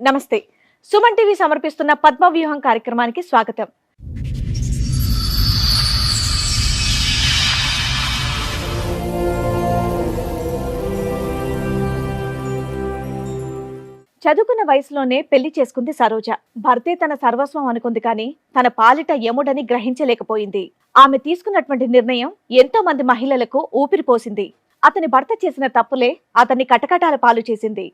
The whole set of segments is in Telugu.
నమస్తే. సుమన్ టీవీ సమర్పిస్తున్న పద్మవ్యూహం కార్యక్రమానికి స్వాగతం. చదువుకున్న వయసులోనే పెళ్లి చేసుకుంది సరోజ. భర్తే తన సర్వస్వం అనుకుంది కానీ తన పాలిట యముడని గ్రహించలేకపోయింది. ఆమె తీసుకున్నటువంటి నిర్ణయం ఎంతో మంది మహిళలకు ఊపిరిపోసింది. అతని భర్త చేసిన తప్పులే అతన్ని కటకటాల పాలు చేసింది.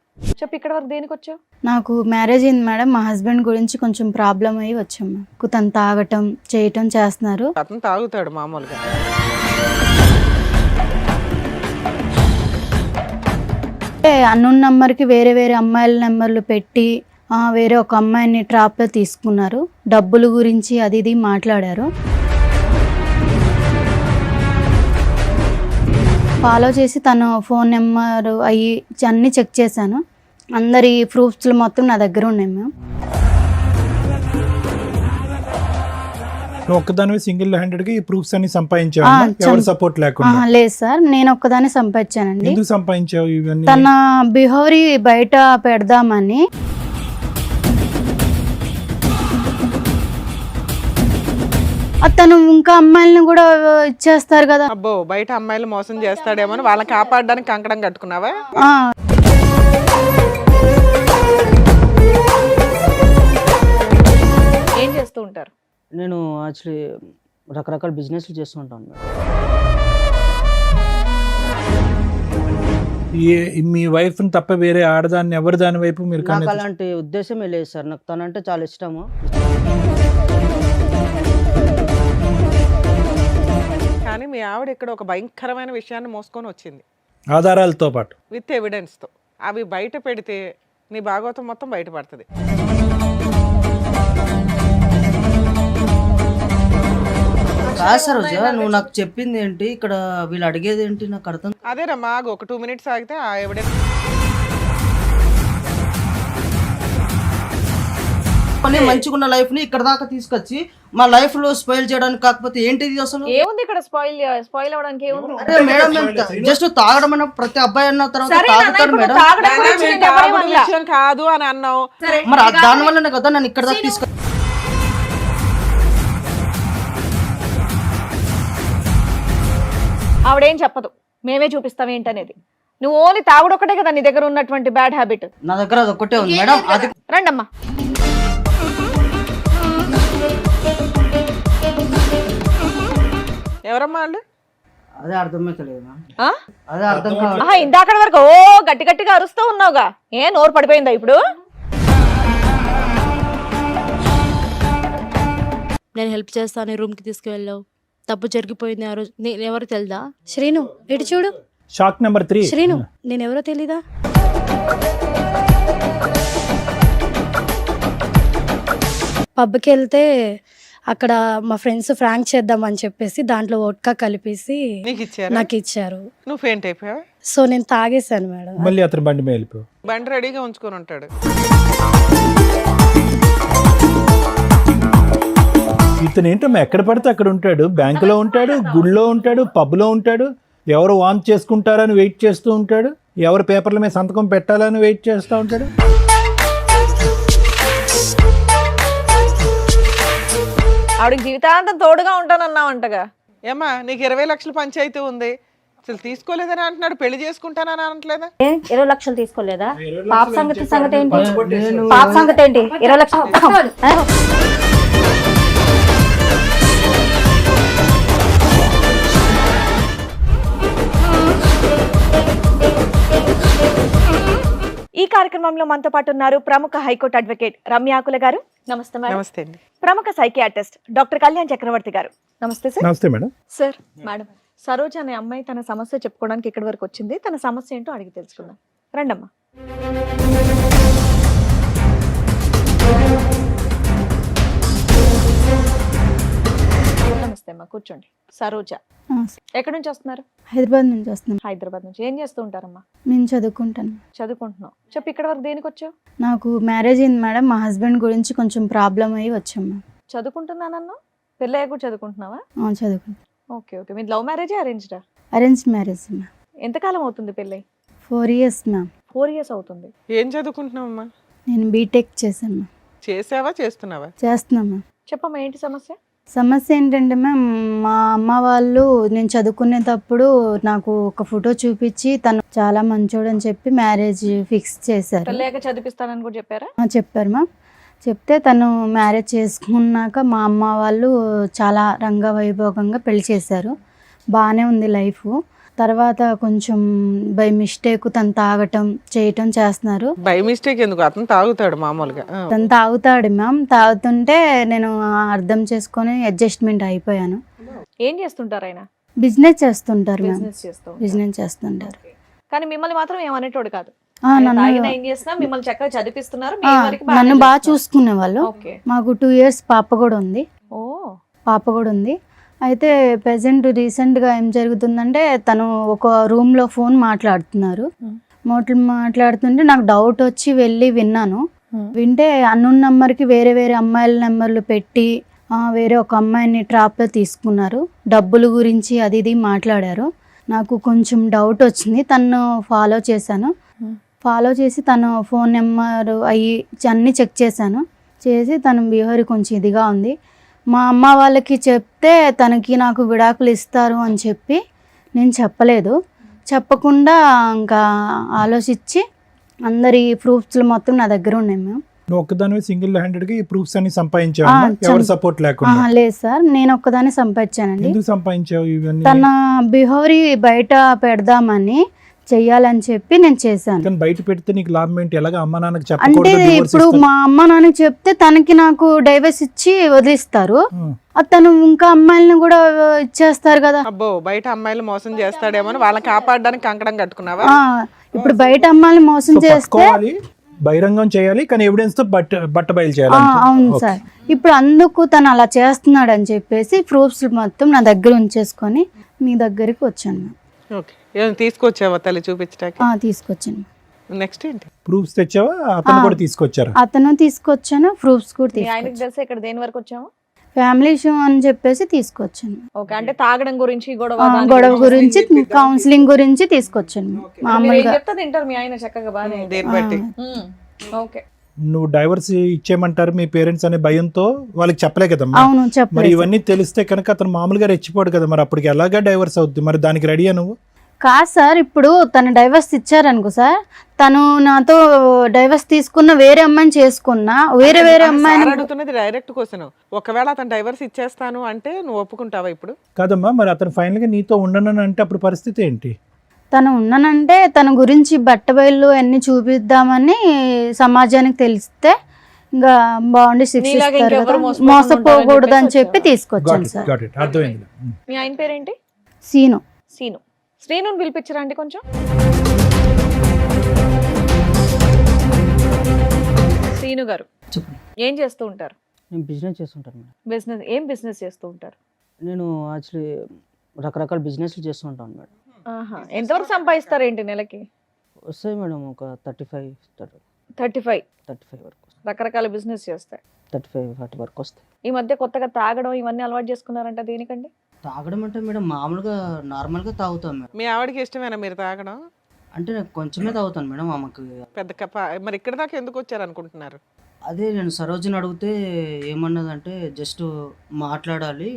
చెప్పు, ఇక్కడ వరకు దేనికి వచ్చావు? నాకు మ్యారేజ్ అయింది మేడం. మా హస్బెండ్ గురించి కొంచెం ప్రాబ్లం అయ్యి వచ్చాము. తను తాగటం చేయటం చేస్తున్నారు. అతను తాగుతాడు మామూలుగా. అన్నోన్ నెంబర్కి వేరే వేరే అమ్మాయిల నెంబర్లు పెట్టి వేరే ఒక అమ్మాయిని ట్రాప్లో తీసుకున్నారు. డబ్బుల గురించి అది ఇది మాట్లాడారు. ఫాలో చేసి తను ఫోన్ నెంబర్ అవి అన్నీ చెక్ చేశాను. అందరి ప్రూఫ్స్లు మొత్తం నా దగ్గర ఉన్నాయి మ్యామ్. ఒక్కదాని సింగిల్ హ్యాండెడ్ గా ఈ ప్రూఫ్స్ అన్ని సంపాదించావు? ఎవరు సపోర్ట్ లేకుండా? లేదు సార్, నేను ఒక్కదాన్ని సంపాదించానండి. ఎందుకు సంపాదించావు ఇవన్నీ? తన బిహేవియర్ బయట పెడదామని. తను ఇంకా అమ్మాయిలను కూడా ఇచ్చేస్తారు కదా. అబ్బో, బయట అమ్మాయిలు మోసం చేస్తాడేమో అని వాళ్ళని కాపాడడానికి కంకణం కట్టుకున్నావా? ఏం చేస్తూ ఉంటారు? నేను యాక్చువల్లీ రకరకాల బిజినెస్లు చేస్తూ ఉంటాను. మీ వైఫ్ తప్ప వేరే ఆడదాన్ని ఎవరి దాని వైపు మీరు నాకు అలాంటి ఉద్దేశమే లేదు సార్. నాకు తనంటే చాలా ఇష్టము. కానీ మీ ఆవిడ ఇక్కడ ఒక భయంకరమైన విషయాన్ని మోసుకొని వచ్చింది, ఆధారాలతో పాటు, విత్ ఎవిడెన్స్తో. అవి బయట పెడితే నీ భాగవతం మొత్తం బయటపడుతుంది. కాదు సార్, నువ్వు నాకు చెప్పింది ఏంటి, ఇక్కడ వీళ్ళు అడిగేది ఏంటి నాకు అర్థం. అదేనమ్మా, ఆగు, ఒక 2 minutes ఆగితే ఆ ఎవిడెన్స్. మంచిగా ఉన్న లైఫ్ ని ఇక్కడ దాకా తీసుకొచ్చి మా లైఫ్ లో స్పాయిల్ చేయడానికి, కాకపోతే ఏంటిది అసలు? ఏముంది ఇక్కడ? స్పాయిల్ అవడానికి ఏముంది? అరే మేడం, జస్ట్ తాగడం అన్న ప్రతి అబ్బాయి అన్న తర్వాత తాగుతారు మేడం. విషయం కాదు అని అన్నావు, మరి దాని వల్లనే కదా నన్ను ఇక్కడ దాకా తీసుకొచ్చి. ఆవిడేం చెప్పదు, మేమే చూపిస్తాం ఏంటనేది. నువ్వు ఓన్లీ తాగుడు ఒకటే కదా నీ దగ్గర ఉన్నటువంటి బ్యాడ్ హ్యాబిట్. నా దగ్గర అది ఒక్కటే ఉంది మేడం. అది రండమ్మా. ఎవరమ్మా వాళ్ళు? అదే అర్థమైతలేదు. అదే అర్థం కాదు. ఇందాక వరకు ఓ గట్టి గట్టిగా అరుస్తూ ఉన్నావుగా, ఏ నోరు పడిపోయిందా ఇప్పుడు? నేను హెల్ప్ చేస్తాను, రూమ్కి తీసుకువెళ్ళావు, తప్పు జరిగిపోయింది ఆ రోజు. నేను ఎవరో తెలుదా? శ్రీను, ఇటు చూడు. Shock number 3. శ్రీను, నేను ఎవరో తెలీదా? పబ్కి వెళ్తే అక్కడ మా ఫ్రెండ్స్ ఫ్రాంక్ చేద్దామని చెప్పేసి దాంట్లో వోడ్కా కలిపేసి నాకు ఇచ్చారు. నువ్వు ఫెయింట్ అయిపోయావా? సో నేను తాగేశాను మేడం. మళ్ళీ అతను బండి మీద వెళ్ళిపోయావు. బండి రెడీగా ఉంచుకొని ఉంటాడు. ఇతను ఏంటమ్మా ఎక్కడ పడితే అక్కడ ఉంటాడు. బ్యాంకులో ఉంటాడు, గుళ్ళో ఉంటాడు, పబ్లో ఉంటాడు. ఎవరు వాంచ్ చేసుకుంటారని వెయిట్ చేస్తూ ఉంటాడు. ఎవరు పేపర్ల మీద సంతకం పెట్టాలని వెయిట్ చేస్తూ ఉంటాడు. ఆవిడకి జీవితాంతం తోడుగా ఉంటానన్నావంటగా. ఏమ్మా, నీకు 20 లక్షల పంచాయతీ ఉంది, అసలు తీసుకోలేదని అంటున్నాడు. పెళ్లి చేసుకుంటానని అనట్లేదా? 20 లక్షలు తీసుకోలేదా? పాప సంగతి ఏంటి? పాప సంగతి ఏంటి? 20 లక్షలు. ఈ కార్యక్రమంలో మనతో పాటు ఉన్నారు ప్రముఖ హైకోర్టు అడ్వకేట్ రమ్యాకుల గారు. నమస్తే మేడం. నమస్తే అండి. ప్రముఖ సైకియాట్రిస్ట్ డాక్టర్ కళ్యాణ్ చక్రవర్తి గారు. నమస్తే సార్. నమస్తే మేడం. సార్, మేడం, సరోజ అనే అమ్మాయి తన సమస్య చెప్పుకోవడానికి ఇక్కడి వరకు వచ్చింది. తన సమస్య ఏంటో అడిగి తెలుసుకుందాం. రండమ్మా. నమస్తే అమ్మా, కూర్చోండి. సరోజ ఎక్కడి నుంచి వస్తున్నారు? హైదరాబాద్ నుంచి వస్తున్నాను. హైదరాబాద్ నుంచి. ఏం చేస్తూ ఉంటారమ్మా? నేను చదువుకుంటాను. చదువుకుంటున్నావు. చెప్పు, ఇక్కడ వరకు దేనికి వచ్చావు? నాకు మ్యారేజ్ అయింది మేడం. మా హస్బెండ్ గురించి కొంచెం ప్రాబ్లం అయ్యి వచ్చాము. చదువుకుంటున్నానన్నా? పెళ్ళయ్యాక కూడా చదువుకుంటున్నావా? చదువుకుంటాను. Okay okay. మీ లవ్ మ్యారేజా అరేంజ్డా? Arrange marriage ma'am. ఎంతకాలం అవుతుంది పెళ్ళై? 4 years మ్యామ్. 4 years అవుతుంది. ఏం చదువుకుంటున్నావమ్మా? నేను బీటెక్ చేశాను మ్యామ్. చేసావా చేస్తున్నావా? చేస్తున్నాను మ్యామ్. చెప్పమ్మా ఏంటి సమస్య? సమస్య ఏంటంటే మ్యామ్, మా అమ్మ వాళ్ళు నేను చదువుకునేటప్పుడు నాకు ఒక ఫోటో చూపించి తను చాలా మంచోడని చెప్పి మ్యారేజ్ ఫిక్స్ చేశారు. పెళ్ళాక చదివిస్తానని కూడా చెప్పారా? చెప్పారు మ్యామ్. చెప్తే తను మ్యారేజ్ చేసుకున్నాక మా అమ్మ వాళ్ళు చాలా రంగవైభోగంగా పెళ్లి చేశారు. బాగానే ఉంది లైఫ్. తర్వాత కొంచెం బై మిస్టేక్ తను తాగటం చేయటం చేస్తున్నారు. బై మిస్టేక్ ఎందుకు, అతను తాగుతాడు మామూలుగా. తను తాగుతాడు మ్యామ్. తాగుతుంటే నేను అర్థం చేసుకొని అడ్జస్ట్మెంట్ అయిపోయాను. ఏం చేస్తుంటారు ఆయన? బిజినెస్ చేస్తుంటారు మ్యామ్. బిజినెస్ చేస్తూ ఉంటారు. బిజినెస్ చేస్తుంటారు. కానీ మిమ్మల్ని మాత్రం ఏమనేటోడు కాదు. నన్ను తాగినా ఏం చేసినా మిమ్మల్ని చక్కగా చదివిస్తున్నారు. మీ వరకు బాగానే నన్ను బాగా చూస్తున్నారు. చూసుకునే వాళ్ళు. ఓకే. మాకు 2 years పాప కూడా ఉంది. ఓ అయితే ప్రెసెంట్ రీసెంట్గా ఏం జరుగుతుందంటే తను ఒక రూమ్లో ఫోన్ మాట్లాడుతున్నారు. మాట్లాడుతుంటే నాకు డౌట్ వచ్చి వెళ్ళి విన్నాను. వింటే అన్నోన్ నెంబర్కి వేరే వేరే అమ్మాయిల నెంబర్లు పెట్టి వేరే ఒక అమ్మాయిని ట్రాప్లో తీసుకున్నారు. డబ్బుల గురించి అది ఇది మాట్లాడారు. నాకు కొంచెం డౌట్ వచ్చింది. తను ఫాలో చేశాను. ఫాలో చేసి తన ఫోన్ నెంబర్ అన్నీ చెక్ చేశాను. చేసి తన బిహేవియర్ కొంచెం ఇదిగా ఉంది. మా అమ్మ వాళ్ళకి చెప్తే తనకి నాకు విడాకులు ఇస్తారు అని చెప్పి నేను చెప్పలేదు. చెప్పకుండా ఇంకా ఆలోచించి అందరి ప్రూఫ్స్లు మొత్తం నా దగ్గర ఉన్నాయి మ్యామ్. నువ్వు ఒక్కదానివే సింగిల్ హ్యాండెడ్గా ఈ ప్రూఫ్స్ అన్ని సంపాదించావు? ఎవరు సపోర్ట్ లేకుండా? లేదు సార్, నేను ఒక్కదాన్ని సంపాదించానండి. ఎందుకు సంపాదించావు ఇవన్నీ? తన బిహేవియర్ బయట పెడదామని చెయ్యాలని చెప్పి నేను చేశాను. కానీ బయట పెడితే నీకు లాభం ఏంటి? ఎలాగ అమ్మ నాన్నకి అంటే చెప్పకూడదు? ఇప్పుడు మా అమ్మ నాన్నకి చెప్తే తనకి నాకు డైవర్స్ ఇచ్చి వదిలిస్తారు. తను ఇంకా అమ్మాయిలను కూడా ఇచ్చేస్తారు కదా. అబ్బో, బయట అమ్మాయిలు మోసం చేస్తాడేమో వాళ్ళని కాపాడడానికి కంకణం కట్టుకున్నావా? ఇప్పుడు బయట అమ్మాయిని మోసం చేస్తే బహిరంగం చేయాలి, కానీ ఎవిడెన్స్ తో బట్ట బయలు చేయాలి. అవును సార్. ఇప్పుడు అందుకు తను అలా చేస్తున్నాడు అని చెప్పేసి ప్రూఫ్స్ మొత్తం నా దగ్గర ఉంచేసుకొని మీ దగ్గరికి వచ్చాను. ఓకే. ఏమైనా తీసుకొచ్చావా తల్లి చూపించడానికి? తీసుకొచ్చాను. నెక్స్ట్ ఏంటి? ప్రూఫ్స్ తెచ్చావా? అతను కూడా తీసుకొచ్చారు? అతను తీసుకొచ్చాను, ప్రూఫ్స్ కూడా మీ ఆయనకి తీసుకొచ్చాను. తెలిసి ఇక్కడ దేని వరకు వచ్చాము? ఫ్యామిలీ ఇష్యూ అని చెప్పేసి తీసుకొచ్చాను. ఓకే. అంటే తాగడం గురించి గొడవ గురించి కౌన్సిలింగ్ గురించి తీసుకొచ్చాను. మామూలుగా చెప్తా తింటారు మీ ఆయన చక్కగా బాగానే. దేని బట్టి? ఓకే. నువ్వు డైవర్స్ ఇచ్చేయమంటారు మీ పేరెంట్స్ అనే భయంతో వాళ్ళకి చెప్పలే కదమ్మా. అవును, మరి చెప్పలేదు. ఇవన్నీ తెలిస్తే కనుక అతను మామూలుగా రెచ్చిపోడు కదా, మరి అప్పటికి ఎలాగా డైవర్స్ అవుద్ది? మరి దానికి రెడీయా నువ్వు? కాదు సార్, ఇప్పుడు తను డైవర్స్ ఇచ్చారనుకో సార్, తను నాతో డైవర్స్ తీసుకున్న వేరే అమ్మాయిని చేసుకున్నా వేరే అమ్మాయిని అడుగుతున్నది డైరెక్ట్ క్వశ్చన్. ఒకవేళ అతను డైవర్స్ ఇచ్చేస్తాను అంటే నువ్వు ఒప్పుకుంటావా ఇప్పుడు? కాదమ్మా, మరి అతను ఫైనల్ గా నీతో ఉండను అంటే అప్పుడు పరిస్థితి ఏంటి? తను ఉన్నానంటే తన గురించి బట్టబయలు అన్ని చూపిద్దామని సమాజానికి తెలిస్తే ఇంకా బాగుండి శిక్షిస్తారు కదా, మోసపోకూడదు అని చెప్పి తీసుకొచ్చాను సార్. అర్థమైంది. మీ ఆయన పేరేంటి? సీను. శ్రీనుని పిలిపించరా అండి కొంచెం. శ్రీను గారు చెప్పండి. ఏం చేస్తూ ఉంటారు? నేను బిజినెస్ చేస్తుంటాను మేడం. ఏం బిజినెస్ చేస్తూ ఉంటారు? నేను యాక్చువల్లీ రకరకాల బిజినెస్లు చేస్తూ ఉంటాను మేడం. ఎంతవరకు సంపాదిస్తారు ఏంటి నెలకి? వస్తాయి మేడం ఒక 35 వరకు. రకరకాల బిజినెస్ చేస్తాయి. 35-40 వరకు వస్తాయి. ఈ మధ్య కొత్తగా తాగడం ఇవన్నీ అలవాటు చేసుకున్నారంట, దేనికండి? తాగడం అంటే మేడం మామూలుగా నార్మల్గా తాగుతాం మేడం. మీ ఆవిడకి ఇష్టమేనా మీరు తాగడం? అంటే నేను కొంచెమే తాగుతాను మేడం. ఆమెకు పెద్ద కప్ప. మరి ఇక్కడ దాకా ఎందుకు వచ్చారు అనుకుంటున్నారు? అదే నేను సరోజిని అడిగితే ఏమన్నదంటే జస్ట్ మాట్లాడాలి,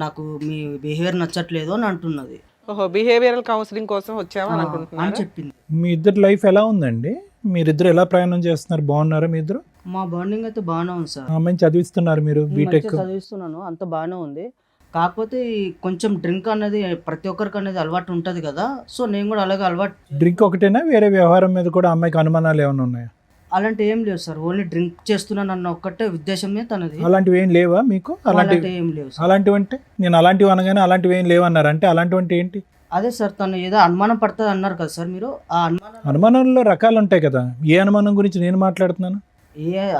నాకు మీ బిహేవియర్ నచ్చట్లేదు అని అంటున్నది. ఓహో, బిహేవియరల్ కౌన్సిలింగ్ కోసం వచ్చావా అని అనుకుంటున్నాను చెప్పింది. మీ ఇద్దరు లైఫ్ ఎలా ఉందండి? మీరిద్దరు ఎలా ప్రయాణం చేస్తున్నారు? బాగున్నారా మీ ఇద్దరు? మా బాండింగ్ అయితే బాగానే ఉంది సార్. అమ్మాయిని చదివిస్తున్నారు మీరు, బీటెక్ చదివిస్తున్నాను, అంత బాగానే ఉంది. కాకపోతే కొంచెం డ్రింక్ అనేది ప్రతి ఒక్కరికి అనేది అలవాటు ఉంటుంది కదా, సో నేను కూడా అలాగే అలవాటు. డ్రింక్ ఒకటేనా, వేరే వ్యవహారం మీద కూడా అమ్మాయికి అనుమానాలు ఏమైనా ఉన్నాయా? అలాంటి ఏం లేవు సార్, ఓన్లీ డ్రింక్ చేస్తున్నాను అన్న ఒక్కటే ఉద్దేశమే తనది. అలాంటివి ఏం లేవా మీకు? అలాంటివి ఏం లేవు సార్. అలాంటివి అంటే నేను అలాంటివి అనగానే అలాంటివి ఏం లేవన్నారు అంటే అలాంటివి అంటే ఏంటి? అదే సార్, తను ఏదో అనుమానం పడుతుంది అన్నారు కదా సార్ మీరు. ఆ అనుమానంలో రకాలు ఉంటాయి కదా, ఏ అనుమానం గురించి నేను మాట్లాడుతున్నాను?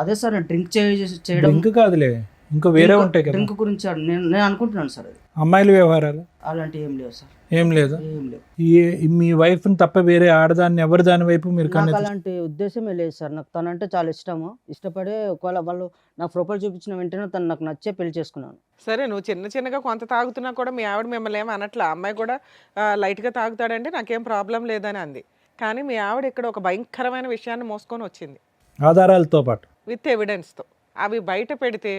అదే సార్, డ్రింక్ చేయడం. డ్రింక్ కాదులే, ఇంకో వేరే ఉంటాయి కదా. డ్రింక్ గురించి నేను అనుకుంటున్నాను సార్. అది అమ్మాయిల వ్యవహారాలు అలాంటివి ఏం లేవు సార్. ఏం లేదు. ఏం లేవు. మీ వైఫ్ తప్ప వేరే ఆడదాన్ని ఎవరి దాని వైపు మీరు నాకు అలాంటి ఉద్దేశమే లేదు సార్. నాకు తనంటే చాలా ఇష్టము. ఇష్టపడే ఒకవేళ వాళ్ళు నా ప్రొఫైల్ చూపించిన వెంటనే తను నాకు నచ్చే పెళ్లి చేసుకున్నాను. సరే, నువ్వు చిన్నగా కొంత తాగుతున్నా కూడా మీ ఆవిడ మిమ్మల్ని ఏమో అనట్లా. అమ్మాయి కూడా లైట్గా తాగుతాడంటే నాకేం ప్రాబ్లం లేదని అంది. కానీ మీ ఆవిడ ఇక్కడ ఒక భయంకరమైన విషయాన్ని మోసుకొని వచ్చింది. ఆధారాలతో పాటు. విత్ ఎవిడెన్స్తో అవి బయట పెడితే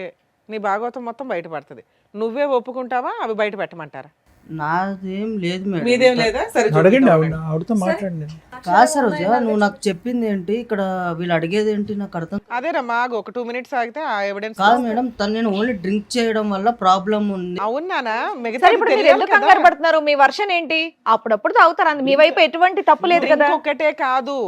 నీ భాగవతం మొత్తం బయటపడుతుంది. నువ్వే ఒప్పుకుంటావా అవి బయట పెట్టమంటారా? నాదేం లేదు మీదేం మేడం. లేదా? సరే అడగండి, చూపిద్దాం. ఆవిడతో మాట్లాడండి. కాదు సరోజ, నువ్వు నాకు చెప్పింది ఏంటి, ఇక్కడ వీళ్ళు అడిగేది ఏంటి నాకు అర్థం అదేనమ్మా, ఒక 2 minutes ఆగితే ఆ ఎవిడెన్స్. కాదు మేడం. తను నేను ఓన్లీ డ్రింక్ చేయడం వల్ల ప్రాబ్లం ఉంది. అవునానా? మిగతా సరే ఇప్పుడు మీరు ఎందుకు కంగారు పడుతున్నారు? మీ వర్షన్ ఏంటి? అప్పుడప్పుడు తాగుతారు, మీ వైపు ఎటువంటి తప్పు లేదు కదా. ఒకటే కాదు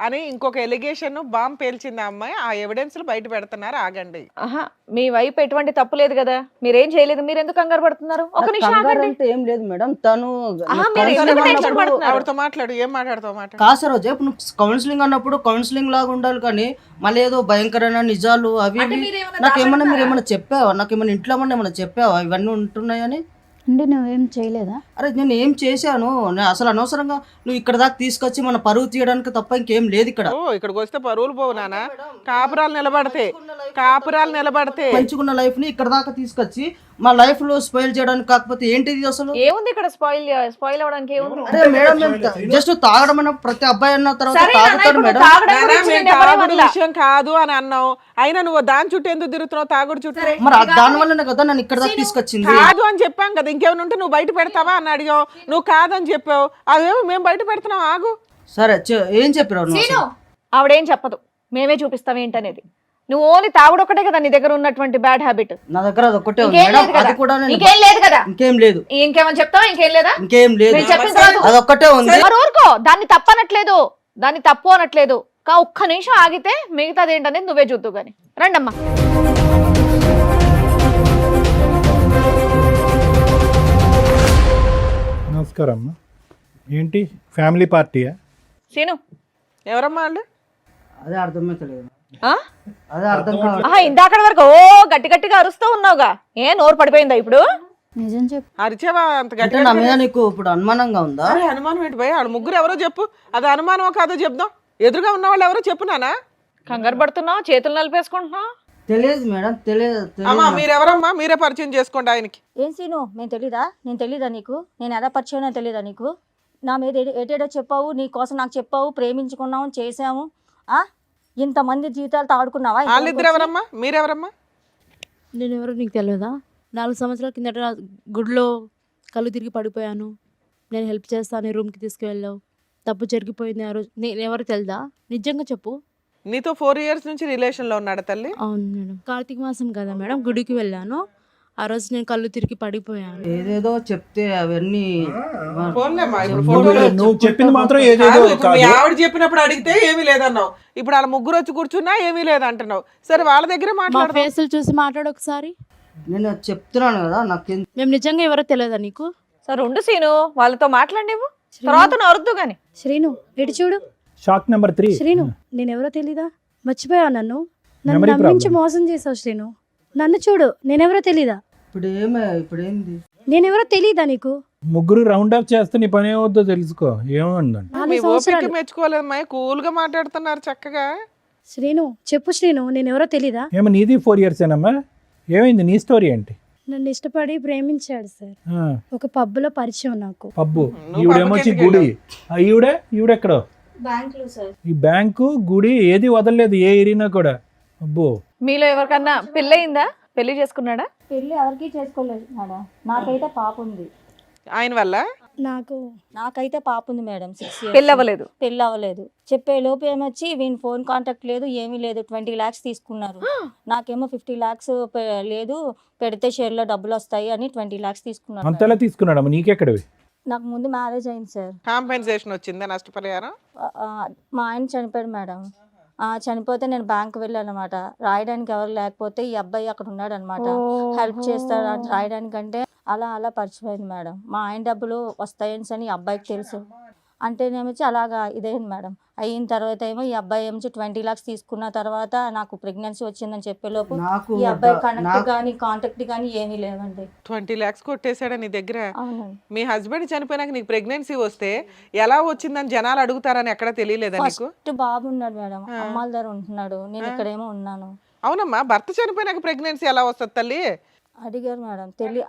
అని ఇంకొక ఎలిగేషన్ బాంబ్ పేల్చింది ఆ అమ్మాయి. ఆ ఎవిడెన్స్ బయట పెడుతున్నారు. ఆగండి. ఆహా, మీ వైపు ఎటువంటి తప్పు లేదు కదా, మీరేం చేయలేదు, మీరు ఎందుకు కంగారు పడుతున్నారు? ఒక నిమిషం కంగారు ఆగండి. అంటే ఏం లేదు మేడం. తను ఆహా, మీరు ఎందుకు టెన్షన్ పడుతున్నారు? ఆవిడతో మాట్లాడు. ఏం మాట్లాడతావు మాట? కాదు సరోజ, ఇప్పుడు నువ్వు కౌన్సిలింగ్ అన్నప్పుడు కౌన్సిలింగ్ లాగా ఉండాలి, కానీ మళ్ళీ ఏదో భయంకరమైన నిజాలు అవి అంటే ఇవి. మీరేమన్నా నాకేమన్నా మీరు ఏమన్నా చెప్పావా? నాకేమన్నా ఇంట్లో ఏమన్నా చెప్పావా ఇవన్నీ ఉంటున్నాయని? అంటే నువ్వేం చేయలేదా? అరే నేను ఏం చేశాను? నేను అసలు అనవసరంగా నువ్వు ఇక్కడ దాకా తీసుకొచ్చి మన పరువు తీయడానికి తప్ప ఇంకేం లేదు ఇక్కడ. ఓ, ఇక్కడికి వస్తే పరువులు పోవు నాన్న. కాపురాలు నిలబడితే, కాపురాలు నిలబడితే పెంచుకున్న లైఫ్ ని ఇక్కడ దాకా తీసుకొచ్చి మా లైఫ్ లో స్పాయిల్ చేయడానికి, కాకపోతే ఏంటిది అసలు? ఏముంది ఇక్కడ స్పాయిల్ అవ్వడానికి ఏముంది? అరే మేడం, జస్ట్ తాగడం అన్న ప్రతి అబ్బాయి అన్న తర్వాత సరే నాన్న, తాగుతాడు ఇప్పుడు మేడం. తాగడం నాన్న, గురించి మేము నేను ఎవరేం తాగుడు అనలా. విషయం కాదు అని అన్నావు. అయినా నువ్వు దాని చుట్టూ ఎందుకు తిరుగుతున్నావు? తాగుడు చుట్టూ మరి దాని వల్లనే కదా నన్ను ఇక్కడ దాకా తీసుకొచ్చింది. కాదు అని చెప్పాం కదా. ఇంకేమైనా ఉంటే నువ్వు బయట పెడతావా అని అడిగావు. నువ్వు కాదని చెప్పావు. అదేమో మేము బయట పెడుతున్నాం. ఆగు. సరే ఏం చెప్పినావు నువ్వు అసలు? ఆవిడేం చెప్పదు, మేమే చూపిస్తాం ఏంటనేది. నువ్వు ఓన్లీ తాగుడు ఒకటే కదా నీ దగ్గర ఉన్నటువంటి బ్యాడ్ హ్యాబిట్. నా దగ్గర అది ఒక్కటే ఉంది ఇంకేం మేడం. లేదు కదా? అది కూడా నేను ఇంకేం లేదు కదా? ఇంకేం లేదు. ఇంకేమని చెప్తావా? ఇంకేం లేదా? ఇంకేం లేదు. నేను చెప్పిన తర్వాత అది ఒక్కటే ఉంది. మరి ఊరుకో, దాన్ని తప్పనట్లేదు, దాన్ని తప్పు అనట్లేదు. ఒక్క నిమిషం ఆగితే మిగతాది ఏంటనేది నువ్వే చూద్దు గాని. రండమ్మా. నమస్కారం అమ్మా. ఏంటి ఫ్యామిలీ పార్టీయా? సీను, ఎవరమ్మా వాళ్ళు? అదే అర్థమైతలేదు. ఆ? అదే అర్థం కావాలి. ఆహా, ఇందాక వరకు ఓ గట్టి గట్టిగా అరుస్తూ ఉన్నావుగా, ఏ నోరు పడిపోయిందా ఇప్పుడు? నిజం చెప్పు. అరిచావా అంత అంటే గట్టిగా? నా మీద నీకు ఇప్పుడు అనుమానంగా ఉందా? అరే అనుమానం ఏంటి భయ? వాళ్ళు ముగ్గురు ఎవరో చెప్పు. అది అనుమానమో కాదో చెప్దాం. ఎదురుగా ఉన్న వాళ్ళు ఎవరో చెప్పు నానా. కంగారు పడుతున్నావు, చేతులు నలిపేసుకుంటున్నావు. తెలియదు మేడం, తెలియదు. అమ్మా మీరెవరమ్మా? మీరే పరిచయం చేసుకోండి ఆయనకి. ఏం సీను, నేను తెలీదా? నేను తెలీదా నీకు? నేను ఎలా పరిచయం తెలీదా నీకు? నా మీద ఏటేటో చెప్పావు, నీ కోసం నాకు చెప్పావు, ప్రేమించుకున్నాము, చేసాము. ఇంతమంది జీవితాలతో ఆడుకున్నావా? వాళ్ళిద్దరు ఎవరమ్మా? మీరెవరమ్మా? నేను ఎవరో నీకు తెలియదా? 4 సంవత్సరాల కిందట గుడిలో కళ్ళు తిరిగి పడిపోయాను. నేను హెల్ప్ చేస్తాను, రూమ్కి తీసుకువెళ్ళావు. తప్పు జరిగిపోయింది ఆ రోజు. నేను ఎవరో తెలుదా? నిజంగా చెప్పు. నీతో 4 years నుంచి రిలేషన్లో ఉన్నాడు తల్లి? అవును మేడం. కార్తీక మాసం కదా మేడం, గుడికి వెళ్ళాను. ఆ రోజు నేను కళ్ళు తిరిగి పడిపోయాను. ఏదేదో చెప్తే అవన్నీ ఫోన్లేమ్మా, ఇప్పుడు ఫోటోలు నువ్వు చెప్పింది మాత్రం ఏదేదో కాదు, ఇప్పుడు మీ కాదు. ఆవిడ చెప్పినప్పుడు అడిగితే ఏమీ లేదన్నావు. ఇప్పుడు వాళ్ళ ముగ్గురు వచ్చి కూర్చున్నా ఏమీ లేదంటున్నావు. సరే వాళ్ళ దగ్గరే మా మాట్లాడదాం. ఫేసులు చూసి మాట్లాడు ఒకసారి. నేను చెప్తున్నాను కదా, నాకు మేము నిజంగా ఎవరో తెలియదా నీకు? సరే ఉండు సీను, వాళ్ళతో మాట్లాడినవు, తర్వాత నువ్వు అరుద్దు గాని. శ్రీను ఇటు చూడు. Shock number 3. శ్రీను, నేనెవరో తెలీదా? మర్చిపోయావు నన్ను. నన్ను Memory నమ్మించి problem. మోసం చేసావు శ్రీను. నన్ను చూడు, నేనెవరో తెలీదా? ఇప్పుడేంది? నేనెవరో తెలీదా నీకు? ముగ్గురు రౌండ్ అప్ చేస్తే నీ పని ఏమవుద్దో తెలుసుకో. ఏమందండి? 4 మీ ఓపిక సంవత్సరాలు. మెచ్చుకోలేదమ్మా. కూల్ గా మాట్లాడుతున్నారు చక్కగా. శ్రీను చెప్పు శ్రీను, నేనెవరో తెలీదా? ఏమో నీది 4 years ఏనమ్మా? ఏమైంది నీ స్టోరీ ఏంటి? నన్ను ఇష్టపడి ప్రేమించాడు సార్. ఆ, ఒక పబ్బులో పరిచయం నాకు. పబ్బు. నువ్వు ఈవిడేమొచ్చి పబ్బుకి గుడి. ఈవిడెక్కడో బ్యాంకులో సార్. ఈ బ్యాంకు గుడి ఏది వదలలేదు ఏ ఏరినా కూడా. అబ్బో. మీలో ఎవరికన్నా పెళ్ళయిందా? పెళ్లి చేసుకున్నాడా? పెళ్ళి ఎవరికి చేసుకోలేదు మేడం. నాకైతే పాప ఉంది. ఆయన వల్ల నాకైతే పాప ఉంది మేడం. 6 years. పెళ్ళి అవ్వలేదు. పెళ్ళి అవ్వలేదు. చెప్పే లోపు ఏమొచ్చి వీని ఫోన్ కాంటాక్ట్ లేదు, ఏమీ లేదు. 20 lakhs తీసుకున్నారు. నాకేమో 50 lakhs లేదు, పెడితే షేర్లో డబ్బులు వస్తాయి అని 20 lakhs తీసుకున్నారు. అంతలా తీసుకున్నాడమ్మా, నీకెక్కడవి? నాకు ముందు మ్యారేజ్ అయింది సార్. కాంపెన్సేషన్ వచ్చిందా? నష్టపరిహారం? మా ఆయన చనిపోయాడు మేడం. చనిపోతే నేను బ్యాంక్ వెళ్ళాను అనమాట. రాయడానికి ఎవరు లేకపోతే ఈ అబ్బాయి అక్కడ ఉన్నాడు అనమాట. హెల్ప్ చేస్తాడు అని రాయడానికంటే అలా పరిచయమైంది మేడం. మా ఆయన డబ్బులు వస్తాయని అని ఈ అబ్బాయికి తెలుసు. అంటేనేమొచ్చి అలాగా ఇదైంది మేడం. అయిన తర్వాత ఏమో ఈ అబ్బాయి ఏమో 20 lakhs తీసుకున్న తర్వాత నాకు ప్రెగ్నెన్సీ వచ్చిందని చెప్పేలోపు నాకు ఈ అబ్బాయి కనెక్ట్ కానీ కాంటాక్ట్ కానీ ఏమీ లేవండి. 20 lakhs కొట్టేశాడా నీ దగ్గర? అవునండి. మీ హస్బెండ్ చనిపోయినాక నీకు ప్రెగ్నెన్సీ వస్తే ఎలా వచ్చిందని జనాలు అడుగుతారని ఎక్కడ తెలియలేదా నీకు? ఫస్ట్ బాబు ఉన్నాడు మేడం, అమ్మాల దగ్గర ఉంటున్నాడు, నేను ఇక్కడేమో ఉన్నాను. అవునమ్మా, భర్త చనిపోయినాక ప్రెగ్నెన్సీ ఎలా వస్తుంది తల్లి? అడిగారు మేడం.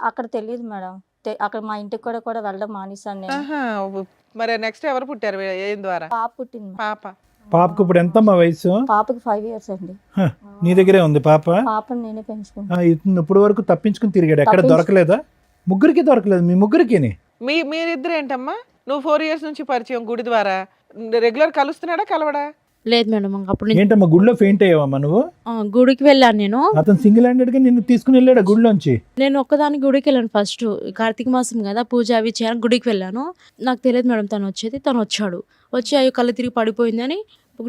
అక్కడ తెలియదు మేడం. అక్కడ మా ఇంటికి కూడా వెళ్ళడం మానేశాను నేను. ఆహా, మరి నెక్స్ట్ ఎవరు పుట్టారు? ఏం ద్వారా? పాప పుట్టింది. పాప. పాపకు ఇప్పుడు ఎంతమ్మా వయసు? పాపకి 5 years అండి. హ, నీ దగ్గరే ఉంది పాప? పాపని నేనే పెంచుకుంటాను. ఇతను ఇప్పుడు వరకు తప్పించుకుని తిరిగాడు, ఎక్కడ దొరకలేదా? ముగ్గురికి దొరకలేదు, మీ ముగ్గురికి? మీరిద్దరు ఏంటమ్మా? నువ్వు 4 years నుంచి పరిచయం గుడి ద్వారా, రెగ్యులర్ కలుస్తున్నాడా కలవడా? లేదు మేడం అప్పుడు నుంచి ఏంటమ్మా గుడిలో ఫెయింట్ అయ్యావమ్మా నువ్వు? గుడికి వెళ్ళాను నేను. అతను సింగిల్ హ్యాండెడ్ గా నిన్ను తీసుకుని వెళ్ళాడు గుడిలోంచి? నేను ఒక్కదానికి గుడికి వెళ్ళాను. ఫస్ట్ కార్తీక మాసం కదా, పూజ అవి చేయడానికి గుడికి వెళ్ళాను. నాకు తెలియదు మేడం తను వచ్చేది. తను వచ్చాడు, వచ్చి అయ్యో కళ్ళు తిరిగి పడిపోయిందని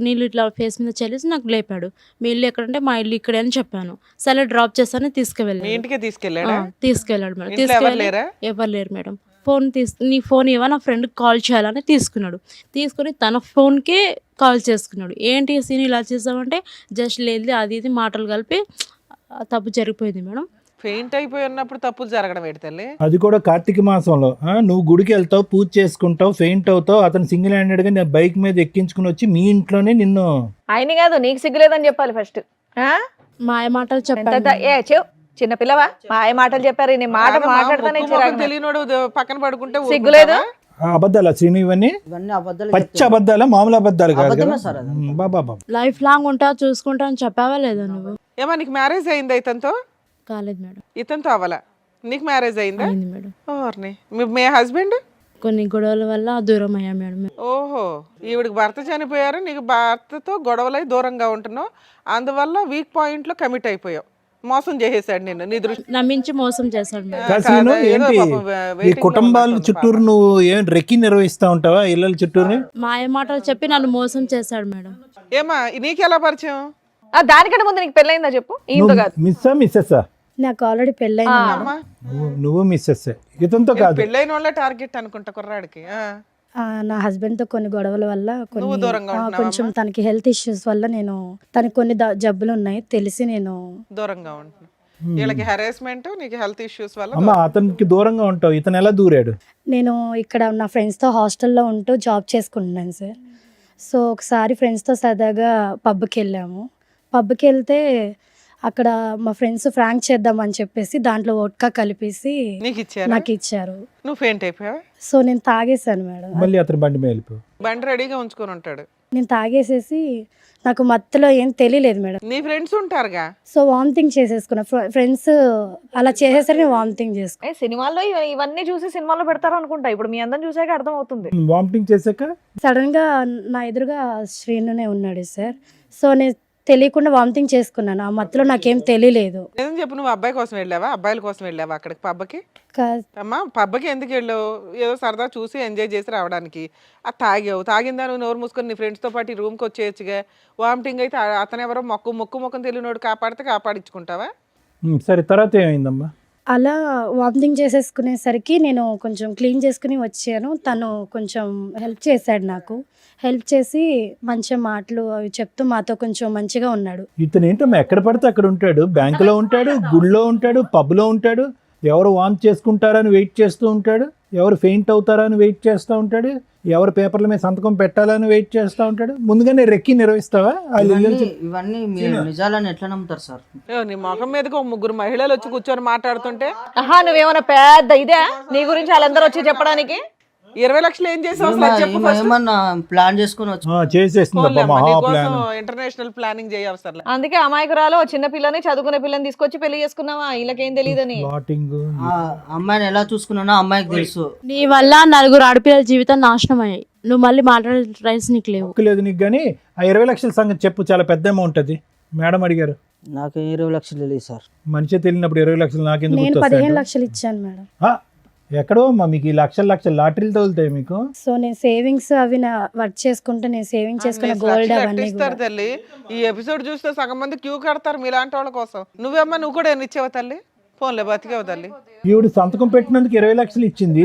నీళ్ళు ఇట్లా ఫేస్ మీద చల్లేసి నాకు లేపాడు. మీ ఇల్లు ఎక్కడంటే మా ఇల్లు ఇక్కడే అని చెప్పాను. సరే డ్రాప్ చేస్తానని మీ తీసుకువెళ్ళాను. ఇంటికే తీసుకెళ్ళాడా? తీసుకెళ్ళాడు మేడం. ఇంట్లో ఎవరు లేరా? ఎవరు లేరు మేడం. నీ ఫోన్ ఇవ్వ, నా ఫ్రెండ్కి కాల్ చేయాలని తీసుకున్నాడు. తీసుకుని తన ఫోన్కే కాల్ చేసుకున్నాడు. ఏంటి సీన్ ఇలా చేసామంటే జస్ట్ లేదు అది ఇది మాటలు కలిపి తప్పు జరిగిపోయింది మేడం. ఫెయింట్ అయిపోయి ఉన్నప్పుడు తప్పులు జరగడం ఏంటి తల్లి? అది కూడా కార్తీక మాసంలో. నువ్వు గుడికి వెళ్తావు, పూజ చేసుకుంటావు, ఫెయింట్ అవుతావు, అతను సింగిల్ హ్యాండెడ్ గా నేను బైక్ మీద ఎక్కించుకుని వచ్చి మీ ఇంట్లోనే నిన్ను. ఆయన కాదు, నీకు సిగ్గులేదని చెప్పాలి ఫస్ట్. మాయ మాటలు చెప్పాను. చిన్న పిల్లవా? మాయ మాటలు చెప్పారు. నీ మాట మాట్లాడతానే తెలియనోడు పక్కన పడుకుంటే సిగ్గులేదు. అబద్ధాలా శ్రీను ఇవన్నీ? ఇవన్నీ అబద్ధాలు పచ్చి చెప్తాను. అబద్ధాలా, మామూలు అబద్ధాలు కాదు కదా? అబద్ధమే సార్ అది. బాబా లైఫ్ లాంగ్ ఉంటా చూసుకుంటా అని చెప్పావా లేదా నువ్వు? ఏమా నీకు మ్యారేజ్ అయిందా ఇతనితో? కాలేదు మేడం. ఇతనితో అవ్వాలా? నీకు మ్యారేజ్ అయిందా? అయింది మేడం. ఓర్ని మీ హస్బెండ్ కొన్ని గొడవల వల్ల దూరం అయ్యా మేడం. ఓహో, ఈవిడికి భర్త చనిపోయారు, నీకు భర్తతో గొడవలై దూరంగా ఉంటున్నావు, అందువల్ల వీక్ పాయింట్ లో కమిట్ అయిపోయావు. మోసం చేసేసాడు నిన్ను, నీ దృష్టి నమ్మించి మోసం చేశాడు మేడం. కాశీను ఏంటి ఈ కుటుంబాల చుట్టూరు నువ్వు ఏం రెక్కి నిర్వహిస్తా ఉంటావా ఇళ్ళ చుట్టూరు? మాయ మాటలు చెప్పి నన్ను మోసం చేశాడు మేడం. ఏమా నీకెలా పరిచయం? దానికంటే ముందు నీకు పెళ్ళయిందా చెప్పు? ఈయనతో కాదు. మిస్సా మిస్సెస్సా? నాకు ఆల్రెడీ పెళ్ళైంది మేడం. అమ్మా, నువ్వు మిస్సెస్, ఇతనితో కాదు. పెళ్ళైన వాళ్ళ టార్గెట్ అనుకుంటా కుర్రాడికి. నా హస్బెండ్ తో కొన్ని గొడవల వల్ల నువ్వు దూరంగా ఉంటున్నావా కొంచెం తనకి హెల్త్ ఇష్యూస్ వల్ల నేను తనకి కొన్ని జబ్బులు ఉన్నాయి తెలిసి నేను దూరంగా ఉంటున్నా. వీళ్ళకి హెరాస్మెంట్, నీకు హెల్త్ ఇష్యూస్ వల్ల అమ్మా అతనికి దూరంగా ఉంటావు, ఇతను ఎలా దూరాడు? నేను ఇక్కడ నా ఫ్రెండ్స్తో హాస్టల్లో ఉంటూ జాబ్ చేసుకుంటున్నాను సార్. సో ఒకసారి ఫ్రెండ్స్తో సరదాగా పబ్కి వెళ్ళాము. పబ్కి వెళ్తే అక్కడ మా ఫ్రెండ్స్ ఫ్రాంక్ చేద్దామని చెప్పేసి దాంట్లో వోడ్కా కలిపేసి నీకు ఇచ్చారా? నాకు ఇచ్చారు. నువ్వు ఫెయింట్ అయిపోయావా? సో నేను తాగేసాను మేడం. మళ్ళీ అతను బండి మీద వెళ్ళిపో. బండి రెడీగా ఉంచుకొని ఉంటాడు. నేను తాగేసేసి నాకు మత్తులో ఏం తెలియలేదు మేడం. నీ ఫ్రెండ్స్ ఉంటారుగా. So vomiting చేసేసుకున్నా. ఫ్రెండ్స్ అలా చేసేసరికి నేను వామిటింగ్ చేసుకున్నా. సినిమాల్లో ఇవన్నీ చూసి సినిమాలో పెడతారు అనుకుంటా. ఇప్పుడు మీ అందరం చూసాక అర్థం అవుతుంది. వామిటింగ్ చేశాక సడన్ గా నా ఎదురుగా శ్రీనునే ఉన్నాడు సార్. సో నేను తెలియకుండా వామిటింగ్ చేసుకున్నాను. ఆ మత్తులో నాకేం తెలియలేదు. ఏం చెప్పు, నువ్వు అబ్బాయి కోసం వెళ్ళావా, అబ్బాయిల కోసం వెళ్ళావా అక్కడికి పబ్కి? కా- అమ్మా పబ్కి ఎందుకు వెళ్ళావు? ఏదో సరదా చూసి ఎంజాయ్ చేసి రావడానికి. అది తాగావు, తాగిందా నువ్వు నోరు మూసుకొని నీ ఫ్రెండ్స్తో పాటు రూమ్కి వచ్చేయచ్చుగా. వామిటింగ్ అయితే అతను ఎవరో మొక్కుమొక్కం తెలియనోడు కాపాడితే కాపాడించుకుంటావా? సరే, తర్వాత ఏమైందమ్మా? అలా వామిటింగ్ చేసేసుకునేసరికి నేను కొంచెం క్లీన్ చేసుకుని వచ్చాను. తను కొంచెం హెల్ప్ చేశాడు నాకు. హెల్ప్ చేసి మంచి మాటలు అవి చెప్తూ మాతో కొంచెం మంచిగా ఉన్నాడు. ఇతను ఏంటమ్మా ఎక్కడ పడితే అక్కడ ఉంటాడు, బ్యాంకులో ఉంటాడు, గుడిలో ఉంటాడు, పబ్లో ఉంటాడు, ఎవరు వాంట్ చేసుకుంటారని వెయిట్ చేస్తూ ఉంటాడు, ఎవరు ఫెయింట్ అవుతారని వెయిట్ చేస్తూ ఉంటాడు, ఎవరు పేపర్ల మీద సంతకం పెట్టాలని వెయిట్ చేస్తూ ఉంటాడు. ముందుగానే రెక్కి నిర్వహిస్తావా? ఇవన్నీ మీరు నిజాలని ఎట్లా నమ్ముతారు సార్? నీ మొఖం మీదకి 3 మహిళలు వచ్చి కూర్చొని మాట్లాడుతుంటే నువ్వేమన్నా పెద్ద ఇదే నీ గురించి వాళ్ళందరూ వచ్చి చెప్పడానికి? 20 లక్షలు ఏం చేసావు అసలు చెప్పు first. ఏమన్నా ప్లాన్ చేసుకుని వచ్చి చేసేసిందమ్మా మహా ప్లాన్. International planning చేయవసరం. అందుకే అమాయకురాలు చిన్న పిల్లని చదువుకునే పిల్లని తీసుకొచ్చి పెళ్లి చేసుకున్నావా? వీళ్ళకేం తెలియదని. ప్లాటింగ్. ఆ అమ్మాయిని ఎలా చూసుకున్నానో అమ్మాయికి తెలుసు. నీ వల్ల 4 ఆడపిల్లల జీవితం నాశనం అయ్యాయి. నువ్వు మళ్ళీ మాట్లాడే రైట్స్ నీకు లేవు. లేదు నీకు. కానీ ఆ 20 లక్షల సంగతి చెప్పు, చాలా పెద్ద అమౌంట్ అది. మేడం అడిగారు. నాకు 20 లక్షలు తెలియదు సార్. మనిషి తెలియనప్పుడు 20 లక్షలు నాకెందుకు నేను గుర్తొస్తాయి? 15 లక్షలు ఇచ్చాను మేడం. ఎక్కడో అమ్మా మీకు ఈ లక్షలు లాటరీలు తగులుతాయి మీకు. సో నేను సేవింగ్స్ అవి వర్క్ చేసుకుంటే నేను సేవింగ్ చేసుకున్న గోల్డ్ అవన్నీ ఇస్తారు తల్లి. ఈ ఎపిసోడ్ చూస్తే సగం మంది క్యూ కడతారు మీలాంటి వాళ్ళ కోసం. నువ్వేమ్మా, నువ్వు కూడా ఎన్ని ఇచ్చావు తల్లి? ఫోన్లే బతికేవు తల్లి. ఈవిడ సంతకం పెట్టినందుకు 20 లక్షలు ఇచ్చింది.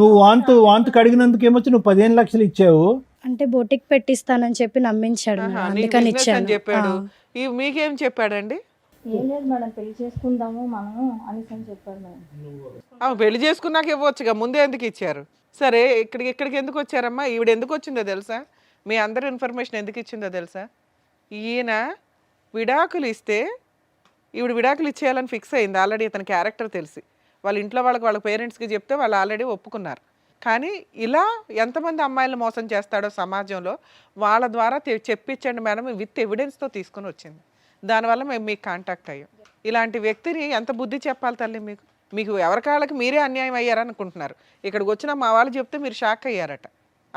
నువ్వు వాంతు కడిగినందుకు ఏమొచ్చి నువ్వు 15 లక్షలు ఇచ్చావు. అంటే బొటిక్ పెట్టిస్తానని చెప్పి నమ్మించాడు మేడం. నీకు అందుకని business అని ఇచ్చాను. చెప్పాడు. మీకేం చెప్పాడండి? ఏం లేదు మేడం, పెళ్లి చేసుకుందాము మనము అనేసి అని చెప్పాడు మేడం. పెళ్లి చేసుకున్నాక ఇవ్వచ్చుగా, ముందే ఎందుకు ఇచ్చారు? సరే, ఇక్కడికి ఎందుకు వచ్చారమ్మా? ఈవిడ ఎందుకు వచ్చిందో తెలుసా? మీ అందరి ఇన్ఫర్మేషన్ ఎందుకు ఇచ్చిందో తెలుసా? ఈయన విడాకులు ఇస్తే ఈవిడ విడాకులు ఇచ్చేయాలని ఫిక్స్ అయింది ఆల్రెడీ. ఇతని క్యారెక్టర్ తెలిసి వాళ్ళ ఇంట్లో వాళ్ళ పేరెంట్స్కి చెప్తే వాళ్ళు ఆల్రెడీ ఒప్పుకున్నారు. కానీ ఇలా ఎంతమంది అమ్మాయిలను మోసం చేస్తాడో సమాజంలో వాళ్ళ ద్వారా చెప్పించండి మేడం, విత్ ఎవిడెన్స్తో తీసుకొని వచ్చింది. దానివల్ల మేము మీకు కాంటాక్ట్ అయ్యాం. ఇలాంటి వ్యక్తిని ఎంత బుద్ధి చెప్పాలి తల్లి మీకు? మీకు ఎవరికాళ్ళకి మీరే అన్యాయం అయ్యారనుకుంటున్నారు. ఇక్కడికి వచ్చిన మా వాళ్ళు చెప్తే మీరు షాక్ అయ్యారట.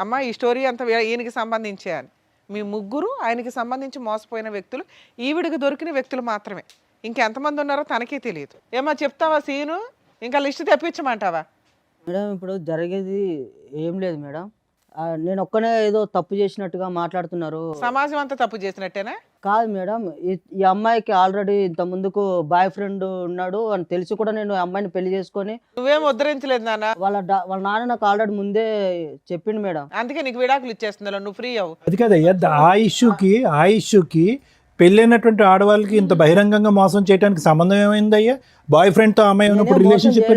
అమ్మ ఈ స్టోరీ అంతా ఈయనకి సంబంధించే అని. మీ ముగ్గురు ఆయనకి సంబంధించి మోసపోయిన వ్యక్తులు, ఈవిడికి దొరికిన వ్యక్తులు మాత్రమే. ఇంకెంతమంది ఉన్నారో తనకే తెలియదు. ఏమో చెప్తావా సీను? ఇంకా లిస్ట్ తెప్పించమంటావా? మేడం ఇప్పుడు జరిగేది ఏం లేదు మేడం. నేను ఒక్కనే ఏదో తప్పు చేసినట్టుగా మాట్లాడుతున్నారు. సమాజం అంతా తప్పు చేసినట్టేనా? కాదు మేడం, ఈ అమ్మాయికి ఆల్రెడీ ఇంత ముందుకు బాయ్ ఫ్రెండ్ ఉన్నాడు అని తెలిసి కూడా నేను అమ్మాయిని పెళ్లి చేసుకొని. నువ్వేం ఉద్ధరించలేదు నాన్న. వాళ్ళ నాన్న నాకు ఆల్రెడీ ముందే చెప్పిండు మేడం. అందుకే నీకు విడాకులు ఇచ్చేస్తున్నా, నువ్వు ఫ్రీ అవ్వు. అది కదయ్యా, ఆ ఇష్యూకి పెళ్ళైనటువంటి ఆడవాళ్ళకి ఇంత బహిరంగంగా మోసం చేయడానికి సంబంధం ఏమైందయ్యా? బాయ్ ఫ్రెండ్ తో అమ్మాయి ఉన్నప్పుడు రిలేషన్షిప్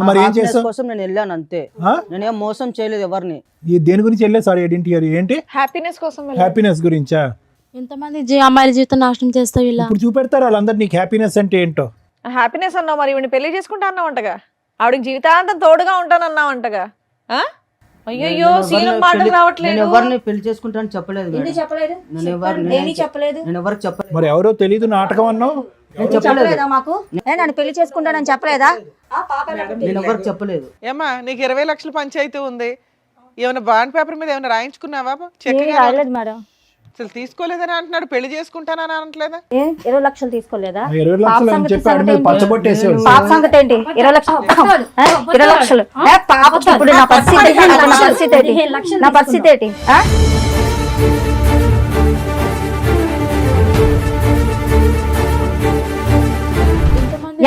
మరి ఏం చేస్తావు? కోసం నేను వెళ్ళాను అంతే, నేనేం మోసం చేయలేదు ఎవరిని. దేని గురించి వెళ్ళే? సారీ ఐడెంటిటీ ఏంటి? హ్యాపీనెస్ కోసం హ్యాపీనెస్ గురించా? ఎంతమంది అమ్మాయిల జీవితం నాశనం చేస్తావు ఇలా? ఇప్పుడు చూపెడతారు వాళ్ళందరూ నీకు హ్యాపీనెస్ అంటే ఏంటో. హ్యాపీనెస్ అన్నావు, మరి ఈవిని పెళ్లి చేసుకుంటా అన్నావంటగా, ఆవిడకి జీవితాంతం తోడుగా ఉంటానన్నావంటగా. అయ్యో సీను మాటలు రావట్లేదు. ఎవరిని పెళ్లి చేసుకుంటానని చెప్పలేదు మేడం. చెప్పలేదు, నేను ఎవరికి చెప్పలేదు. మరి ఎవరో తెలీదు నాటకం అన్నావు. చెప్పలేదా మాకు? నన్ను పెళ్లి చేసుకుంటానని చెప్పలేదా? నేను ఎవరికి చెప్పలేదు. ఏమ్మా నీకు 20 లక్షల పంచాయతీ ఉంది, ఏమైనా బాండ్ పేపర్ మీద ఏమైనా రాయించుకున్నావా? చెక్ రాయలేదు మేడం. అసలు తీసుకోలేదని అంటున్నాడు, పెళ్లి చేసుకుంటానని అనట్లేదా? 20 లక్షలు తీసుకోలేదా? 20 లక్షలు అని చెప్పి ఆడి మీద పచ్చబొట్టేసేవాడు. పాప సంగతి ఏంటి? 20 లక్షలు 20 లక్షలు పాపకి ఇప్పుడు నా పరిస్థితి ఏంటి? నా పరిస్థితి ఏంటి?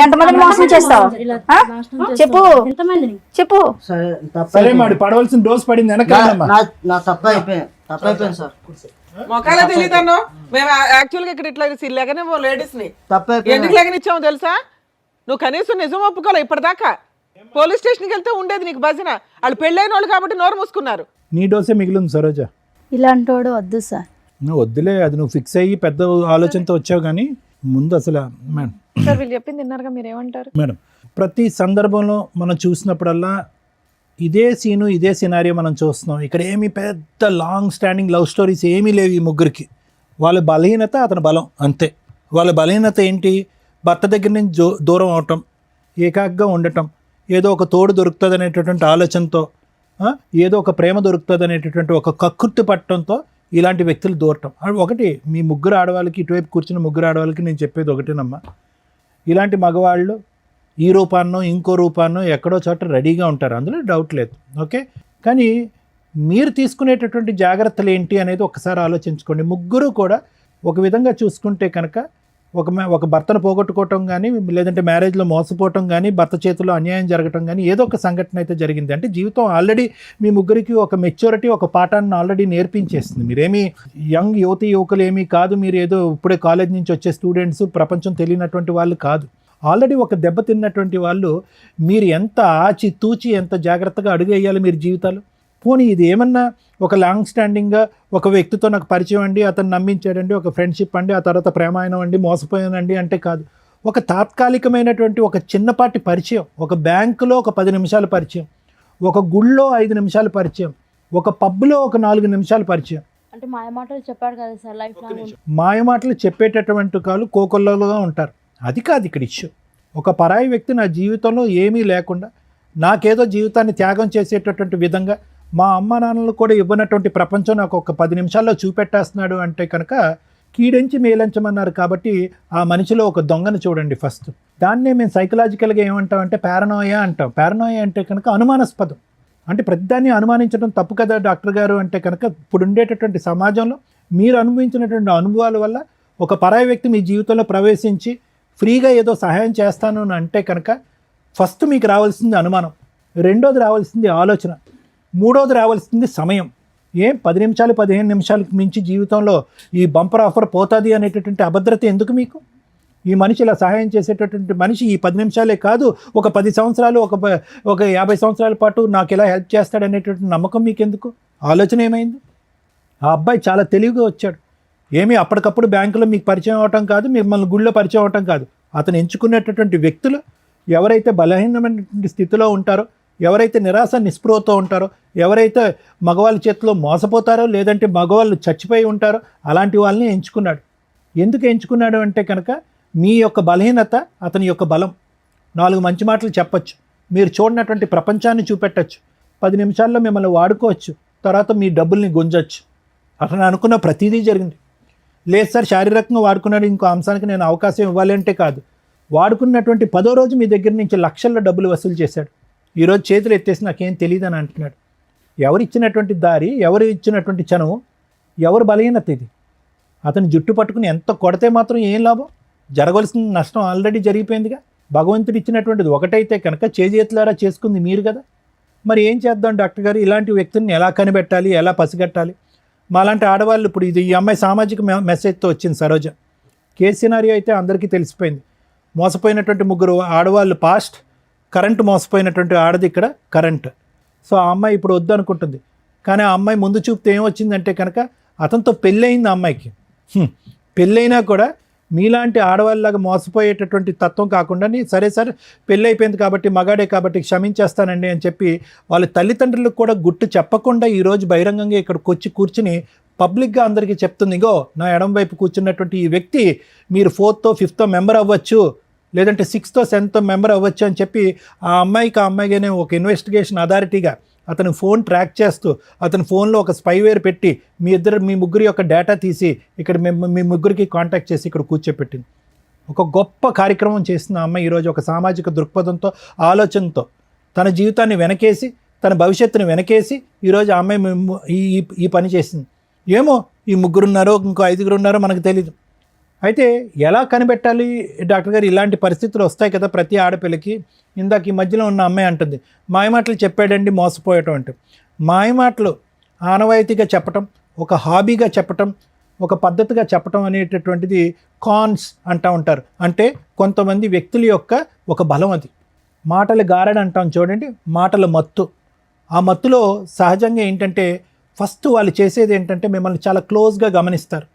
ఎంతమందిని మోసం చేస్తావు? చెప్పు చెప్పు. సరే మాడి పడవలసిన డోస్ పడింది వెనకాలమ్మా. నా తప్పు అయిపోయింది సార్. మొక్కలా తెలియదన్నో మేము యాక్చువల్గా ఇక్కడ ఇట్లా లేకనే లేడీస్ ని తప్పు ఎందుకు లేకనిచ్చాము తెలుసా? నువ్వు కనీసం నిజం ఒప్పుకోలే ఇప్పటిదాకా. పోలీస్ స్టేషన్కి వెళ్తే ఉండేది నీకు భజన. వాళ్ళు పెళ్ళైన వాళ్ళు కాబట్టి నోరు మూసుకున్నారు. నీ డోసే మిగిలింది సరోజ. ఇలాంటి వాడు వద్దు సార్. నువ్వు వద్దులే, అది నువ్వు ఫిక్స్ అయ్యి పెద్ద ఆలోచనతో వచ్చావు. కానీ ముందు అసలు మేడం సార్ వీళ్ళు చెప్పింది విన్నారుగా, మీరు ఏమంటారు? మేడం ప్రతి సందర్భంలో మనం చూసినప్పుడల్లా ఇదే సీను ఇదే సినారియో మనం చూస్తున్నాం. ఇక్కడ ఏమి పెద్ద లాంగ్ స్టాండింగ్ లవ్ స్టోరీస్ ఏమీ లేవు ఈ ముగ్గురికి. వాళ్ళ బలహీనత అతని బలం అంతే. వాళ్ళ బలహీనత ఏంటి? భర్త దగ్గర నుంచి దూరం అవటం, ఏకాగ్గా ఉండటం, ఏదో ఒక తోడు దొరుకుతుంది అనేటటువంటి ఆలోచనతో, ఏదో ఒక ప్రేమ దొరుకుతుంది అనేటటువంటి ఒక కక్కుర్తి పట్టడంతో ఇలాంటి వ్యక్తులు దూరటం. ఒకటి మీ ముగ్గురు ఆడవాళ్ళకి, ఇటువైపు కూర్చున్న ముగ్గురు ఆడవాళ్ళకి నేను చెప్పేది ఒకటేనమ్మా, ఇలాంటి మగవాళ్ళు ఈ రూపాన్నో ఇంకో రూపాన్నో ఎక్కడో చోట రెడీగా ఉంటారు, అందులో డౌట్ లేదు. ఓకే, కానీ మీరు తీసుకునేటటువంటి జాగ్రత్తలు ఏంటి అనేది ఒకసారి ఆలోచించుకోండి. ముగ్గురు కూడా ఒక విధంగా చూసుకుంటే కనుక ఒక భర్తను పోగొట్టుకోవటం కానీ, లేదంటే మ్యారేజ్లో మోసపోవటం కానీ, భర్త చేతిలో అన్యాయం జరగటం కానీ ఏదో ఒక సంఘటన అయితే జరిగింది. అంటే జీవితం ఆల్రెడీ మీ ముగ్గురికి ఒక మెచ్యూరిటీ, ఒక పాఠాన్ని ఆల్రెడీ నేర్పించేస్తుంది. మీరేమీ యంగ్ యువకులు ఏమీ కాదు, మీరు ఏదో ఇప్పుడే కాలేజ్ నుంచి వచ్చే స్టూడెంట్స్, ప్రపంచం తెలియనటువంటి వాళ్ళు కాదు. ఆల్రెడీ ఒక దెబ్బతిన్నటువంటి వాళ్ళు. మీరు ఎంత ఆచి తూచి ఎంత జాగ్రత్తగా అడుగేయాలి మీరు జీవితాలు. పోనీ ఇది ఏమన్నా ఒక లాంగ్ స్టాండింగ్గా ఒక వ్యక్తితో నాకు పరిచయం అండి, అతను నమ్మించాడండి, ఒక ఫ్రెండ్షిప్ అండి, ఆ తర్వాత ప్రేమాయణం అండి, మోసపోయానండి అంటే కాదు. ఒక తాత్కాలికమైనటువంటి ఒక చిన్నపాటి పరిచయం, ఒక బ్యాంకులో ఒక 10 నిమిషాల పరిచయం, ఒక గుళ్ళో 5 నిమిషాల పరిచయం, ఒక పబ్లో ఒక 4 నిమిషాల పరిచయం. అంటే మాయమాటలు చెప్పాడు కదా సార్, లైఫ్ లాంగ్ మాయమాటలు చెప్పేటటువంటి కాళ్ళు కోకొల్లలుగా ఉంటారు. అది కాదు ఇక్కడ ఇష్యూ. ఒక పరాయి వ్యక్తి నా జీవితంలో ఏమీ లేకుండా నాకేదో జీవితాన్ని త్యాగం చేసేటటువంటి విధంగా, మా అమ్మ నాన్నలు కూడా ఇవ్వనటువంటి ప్రపంచం నాకు ఒక 10 నిమిషాల్లో చూపెట్టేస్తున్నాడు అంటే కనుక కీడెంచి మేలంచమన్నారు. కాబట్టి ఆ మనిషిలో ఒక దొంగను చూడండి ఫస్ట్. దాన్నే మేము సైకలాజికల్గా ఏమంటామంటే పారనోయా అంటాం. పారనోయా అంటే కనుక అనుమానాస్పదం. అంటే ప్రతిదాన్ని అనుమానించడం తప్పు కదా డాక్టర్ గారు అంటే కనుక, ఇప్పుడు ఉండేటటువంటి సమాజంలో మీరు అనుభవించినటువంటి అనుభవాల వల్ల ఒక పరాయి వ్యక్తి మీ జీవితంలో ప్రవేశించి ఫ్రీగా ఏదో సహాయం చేస్తాను అని అంటే కనుక ఫస్ట్ మీకు రావాల్సింది అనుమానం, రెండోది రావాల్సింది ఆలోచన, మూడోది రావాల్సింది సమయం. 10 నిమిషాలు 15 నిమిషాలకు మించి జీవితంలో ఈ బంపర్ ఆఫర్ పోతుంది అనేటటువంటి అభద్రత ఎందుకు మీకు? ఈ మనిషి ఇలా సహాయం చేసేటటువంటి మనిషి ఈ 10 నిమిషాలే కాదు, ఒక 10 సంవత్సరాలు, ఒక 50 సంవత్సరాల పాటు నాకు ఇలా హెల్ప్ చేస్తాడనేటటువంటి నమ్మకం మీకు ఎందుకు? ఆలోచన ఏమైంది? ఆ అబ్బాయి చాలా తెలివిగా వచ్చాడు. ఏమీ అప్పటికప్పుడు బ్యాంకులో మీకు పరిచయం అవటం కాదు, మిమ్మల్ని గుళ్ళో పరిచయం అవటం కాదు. అతను ఎంచుకునేటటువంటి వ్యక్తులు ఎవరైతే బలహీనమైనటువంటి స్థితిలో ఉంటారో, ఎవరైతే నిరాశ నిస్పృహతో ఉంటారో, ఎవరైతే మగవాళ్ళ చేతిలో మోసపోతారో, లేదంటే మగవాళ్ళు చచ్చిపోయి ఉంటారో అలాంటి వాళ్ళని ఎంచుకున్నాడు. ఎందుకు ఎంచుకున్నాడు అంటే కనుక మీ యొక్క బలహీనత అతని యొక్క బలం. 4 మంచి మాటలు చెప్పచ్చు, మీరు చూడనటువంటి ప్రపంచాన్ని చూపెట్టచ్చు, 10 నిమిషాల్లో మిమ్మల్ని వాడుకోవచ్చు, తర్వాత మీ డబ్బుల్ని గుంజచ్చు. అతను అనుకున్న ప్రతిదీ జరిగింది. లేదు సార్ శారీరకంగా వాడుకున్నాడు, ఇంకో అంశానికి నేను అవకాశం ఇవ్వాలి అంటే కాదు. వాడుకున్నటువంటి 10వ రోజు మీ దగ్గర నుంచి లక్షల్లో డబ్బులు వసూలు చేశాడు. ఈరోజు చేతులు ఎత్తేసి నాకేం తెలియదు అని అంటున్నాడు. ఎవరు ఇచ్చినటువంటి దారి, ఎవరు ఇచ్చినటువంటి చనువు, ఎవరు బలహీనత ఇది? అతను జుట్టు పట్టుకుని ఎంత కొడితే మాత్రం ఏం లాభం? జరగవలసిన నష్టం ఆల్రెడీ జరిగిపోయిందిగా. భగవంతుడు ఇచ్చినటువంటిది ఒకటైతే కనుక చేతులారా చేసుకుంది మీరు కదా. మరి ఏం చేద్దాం డాక్టర్ గారు, ఇలాంటి వ్యక్తుల్ని ఎలా కనిపెట్టాలి, ఎలా పసిగట్టాలి? మాలాంటి ఆడవాళ్ళు ఇప్పుడు ఇది ఈ అమ్మాయి సామాజిక మెసేజ్తో వచ్చింది సరోజ. కేసు సినారియో అయితే అందరికీ తెలిసిపోయింది. మోసపోయినటువంటి 3 ఆడవాళ్ళు పాస్ట్, కరెంట్ మోసపోయినటువంటి ఆడది ఇక్కడ కరెంట్. సో ఆ అమ్మాయి ఇప్పుడు వద్దు అనుకుంటుంది. కానీ ఆ అమ్మాయి ముందు చూపుతే ఏమొచ్చిందంటే కనుక అతనితో పెళ్ళయింది. ఆ అమ్మాయికి పెళ్ళైనా కూడా మీలాంటి ఆడవాళ్ళలాగా మోసపోయేటటువంటి తత్వం కాకుండా సరే పెళ్ళి అయిపోయింది కాబట్టి మగాడే కాబట్టి క్షమించేస్తానండి అని చెప్పి వాళ్ళ తల్లిదండ్రులకు కూడా గుట్టు చెప్పకుండా ఈరోజు బహిరంగంగా ఇక్కడికి వచ్చి కూర్చుని పబ్లిక్గా అందరికీ చెప్తుంది, ఇగో నా ఎడం వైపు కూర్చున్నటువంటి ఈ వ్యక్తి మీరు 4th 5th మెంబర్ అవ్వచ్చు, లేదంటే 6th 7th మెంబర్ అవ్వచ్చు అని చెప్పి ఆ అమ్మాయిగానే ఒక ఇన్వెస్టిగేషన్ అథారిటీగా అతను ఫోన్ ట్రాక్ చేస్తూ అతని ఫోన్లో ఒక స్పైవేర్ పెట్టి మీ ముగ్గురి యొక్క డేటా తీసి ఇక్కడ మీ ముగ్గురికి కాంటాక్ట్ చేసి ఇక్కడ కూర్చోపెట్టింది. ఒక గొప్ప కార్యక్రమం చేస్తున్న అమ్మాయి ఈరోజు ఒక సామాజిక దృక్పథంతో, ఆలోచనతో తన జీవితాన్ని వెనకేసి, తన భవిష్యత్తుని వెనకేసి ఈరోజు ఆ అమ్మాయి ఈ పని చేసింది. ఏమో ఈ 3 ఉన్నారో ఇంకో 5 ఉన్నారో మనకు తెలీదు. అయితే ఎలా కనిపెట్టాలి డాక్టర్ గారు? ఇలాంటి పరిస్థితులు వస్తాయి కదా ప్రతి ఆడపిల్లకి. ఇందాక ఈ మధ్యలో ఉన్న అమ్మాయి అంటుంది, మాయమాటలు చెప్పాడండి మోసపోయటం అంటే. మాయమాటలు ఆనవాయితీగా చెప్పటం, ఒక హాబీగా చెప్పటం, ఒక పద్ధతిగా చెప్పటం అనేటటువంటిది కాన్స్ అంటూ ఉంటారు. అంటే కొంతమంది వ్యక్తుల యొక్క ఒక బలం అది. మాటలు గారడి అంటాం చూడండి, మాటల మత్తు. ఆ మత్తులో సహజంగా ఏంటంటే ఫస్ట్ వాళ్ళు చేసేది ఏంటంటే మిమ్మల్ని చాలా క్లోజ్గా గమనిస్తారు.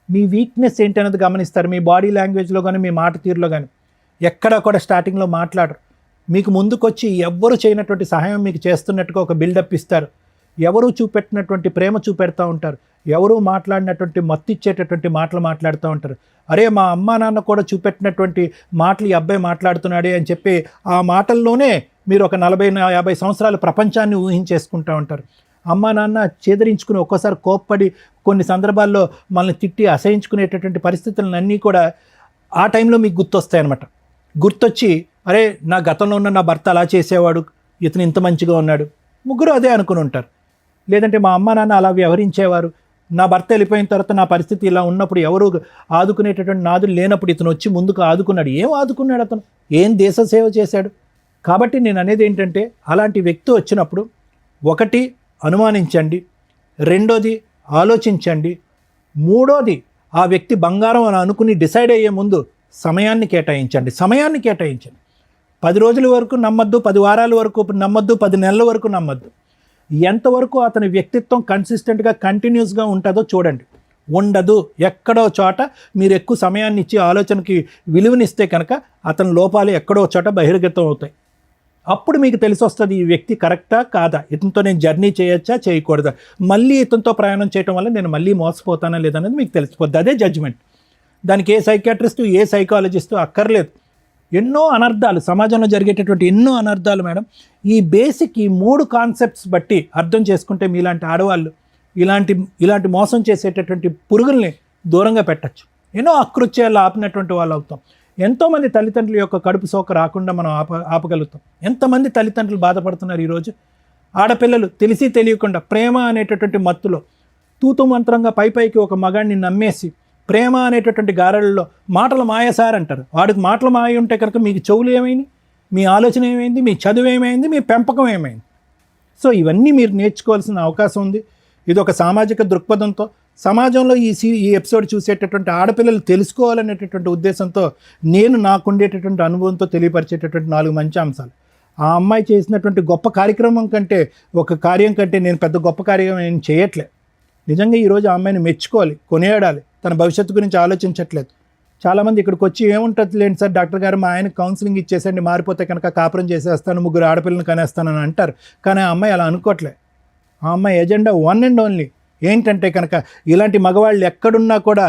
మీ వీక్నెస్ ఏంటనేది గమనిస్తారు. మీ బాడీ లాంగ్వేజ్లో కానీ, మీ మాట తీరులో కానీ. ఎక్కడా కూడా స్టార్టింగ్లో మాట్లాడరు. మీకు ముందుకొచ్చి ఎవ్వరు చేయనటువంటి సహాయం మీకు చేస్తున్నట్టుగా ఒక బిల్డప్ ఇస్తారు. ఎవరు చూపెట్టినటువంటి ప్రేమ చూపెడతా ఉంటారు. ఎవరు మాట్లాడినటువంటి మత్తు ఇచ్చేటటువంటి మాటలు మాట్లాడుతూ ఉంటారు. అరే మా అమ్మా నాన్న కూడా చూపెట్టినటువంటి మాటలు ఈ అబ్బాయి మాట్లాడుతున్నాడే అని చెప్పి ఆ మాటల్లోనే మీరు ఒక 40-50 సంవత్సరాల ప్రపంచాన్ని ఊహించేసుకుంటూ ఉంటారు. అమ్మా నాన్న చేదరించుకుని ఒక్కోసారి కోప్పడి కొన్ని సందర్భాల్లో మనల్ని తిట్టి అసహించుకునేటటువంటి పరిస్థితులన్నీ కూడా ఆ టైంలో మీకు గుర్తొస్తాయన్నమాట. గుర్తొచ్చి అరే నా గతంలో ఉన్న నా భర్త అలా చేసేవాడు, ఇతను ఇంత మంచిగా ఉన్నాడు, ముగ్గురు అదే అనుకుని ఉంటారు. లేదంటే మా అమ్మ నాన్న అలా వ్యవహరించేవారు, నా భర్త వెళ్ళిపోయిన తర్వాత నా పరిస్థితి ఇలా ఉన్నప్పుడు ఎవరు ఆదుకునేటటువంటి నాదులు లేనప్పుడు ఇతను వచ్చి ముందుకు ఆదుకున్నాడు. ఏం ఆదుకున్నాడు అతను? ఏం దేశ సేవ చేశాడు? కాబట్టి నేను అనేది ఏంటంటే అలాంటి వ్యక్తి వచ్చినప్పుడు ఒకటి అనుమానించండి, రెండోది ఆలోచించండి, మూడోది ఆ వ్యక్తి బంగారం అని అనుకుని డిసైడ్ అయ్యే ముందు సమయాన్ని కేటాయించండి. 10 రోజుల వరకు నమ్మద్దు, 10 వారాల వరకు నమ్మద్దు, 10 నెలల వరకు నమ్మద్దు. ఎంతవరకు అతని వ్యక్తిత్వం కన్సిస్టెంట్గా కంటిన్యూస్గా ఉంటుందో చూడండి. ఉండదు, ఎక్కడో చోట మీరు ఎక్కువ సమయాన్ని ఇచ్చి ఆలోచనకి విలువనిస్తే కనుక అతని లోపాలు ఎక్కడో చోట బహిర్గతం అవుతాయి. అప్పుడు మీకు తెలిసి వస్తుంది ఈ వ్యక్తి కరెక్టా కాదా, ఇతనితో నేను జర్నీ చేయొచ్చా చేయకూడదా, మళ్ళీ ఇతనితో ప్రయాణం చేయడం వల్ల నేను మళ్ళీ మోసపోతానా లేదనేది మీకు తెలిసిపోద్ది. అదే జడ్జిమెంట్. దానికి ఏ సైకియాట్రిస్టు ఏ సైకాలజిస్టు అక్కర్లేదు. ఎన్నో అనర్థాలు సమాజంలో జరిగేటటువంటి ఎన్నో అనర్థాలు మేడం ఈ బేసిక్ ఈ 3 కాన్సెప్ట్స్ బట్టి అర్థం చేసుకుంటే మీలాంటి ఆడవాళ్ళు ఇలాంటి మోసం చేసేటటువంటి పురుగుల్ని దూరంగా పెట్టచ్చు. ఎన్నో అకృత్యాలు ఆపినటువంటి వాళ్ళు అవుతాం. ఎంతోమంది తల్లిదండ్రుల యొక్క కడుపు సోక రాకుండా మనం ఆపగలుగుతాం. ఎంతమంది తల్లిదండ్రులు బాధపడుతున్నారు ఈరోజు. ఆడపిల్లలు తెలిసి తెలియకుండా ప్రేమ అనేటటువంటి మత్తులో తూతు మంత్రంగా పైకి ఒక మగాడిని నమ్మేసి ప్రేమ అనేటటువంటి గారలలో మాటలు మాయ సార్ అంటారు. వాడికి మాటలు మాయ ఉంటే కనుక మీకు చెవులు ఏమైంది, మీ ఆలోచన ఏమైంది, మీ చదువు ఏమైంది, మీ పెంపకం ఏమైంది. సో ఇవన్నీ మీరు నేర్చుకోవాల్సిన అవకాశం ఉంది. ఇది ఒక సామాజిక దృక్పథంతో సమాజంలో ఈ ఎపిసోడ్ చూసేటటువంటి ఆడపిల్లలు తెలుసుకోవాలనేటటువంటి ఉద్దేశంతో నేను నాకుండేటటువంటి అనుభవంతో తెలియపరిచేటటువంటి 4 మంచి అంశాలు. ఆ అమ్మాయి చేసినటువంటి గొప్ప కార్యక్రమం కంటే ఒక కార్యం కంటే నేను పెద్ద గొప్ప కార్యం ఏం చేయట్లే. నిజంగా ఈరోజు ఆ అమ్మాయిని మెచ్చుకోవాలి, కొనియాడాలి. తన భవిష్యత్తు గురించి ఆలోచించట్లేదు. చాలామంది ఇక్కడికి వచ్చి ఏముంటుంది లేండి సార్, డాక్టర్ గారు మా ఆయన కౌన్సిలింగ్ ఇచ్చేసండి, మారిపోతే కనుక కాపురం చేసేస్తాను, 3 ఆడపిల్లని కనేస్తానని అంటారు. కానీ ఆ అమ్మాయి అలా అనుకోవట్లే. ఆ అమ్మాయి ఎజెండా 1 and only ఏంటంటే కనుక ఇలాంటి మగవాళ్ళు ఎక్కడున్నా కూడా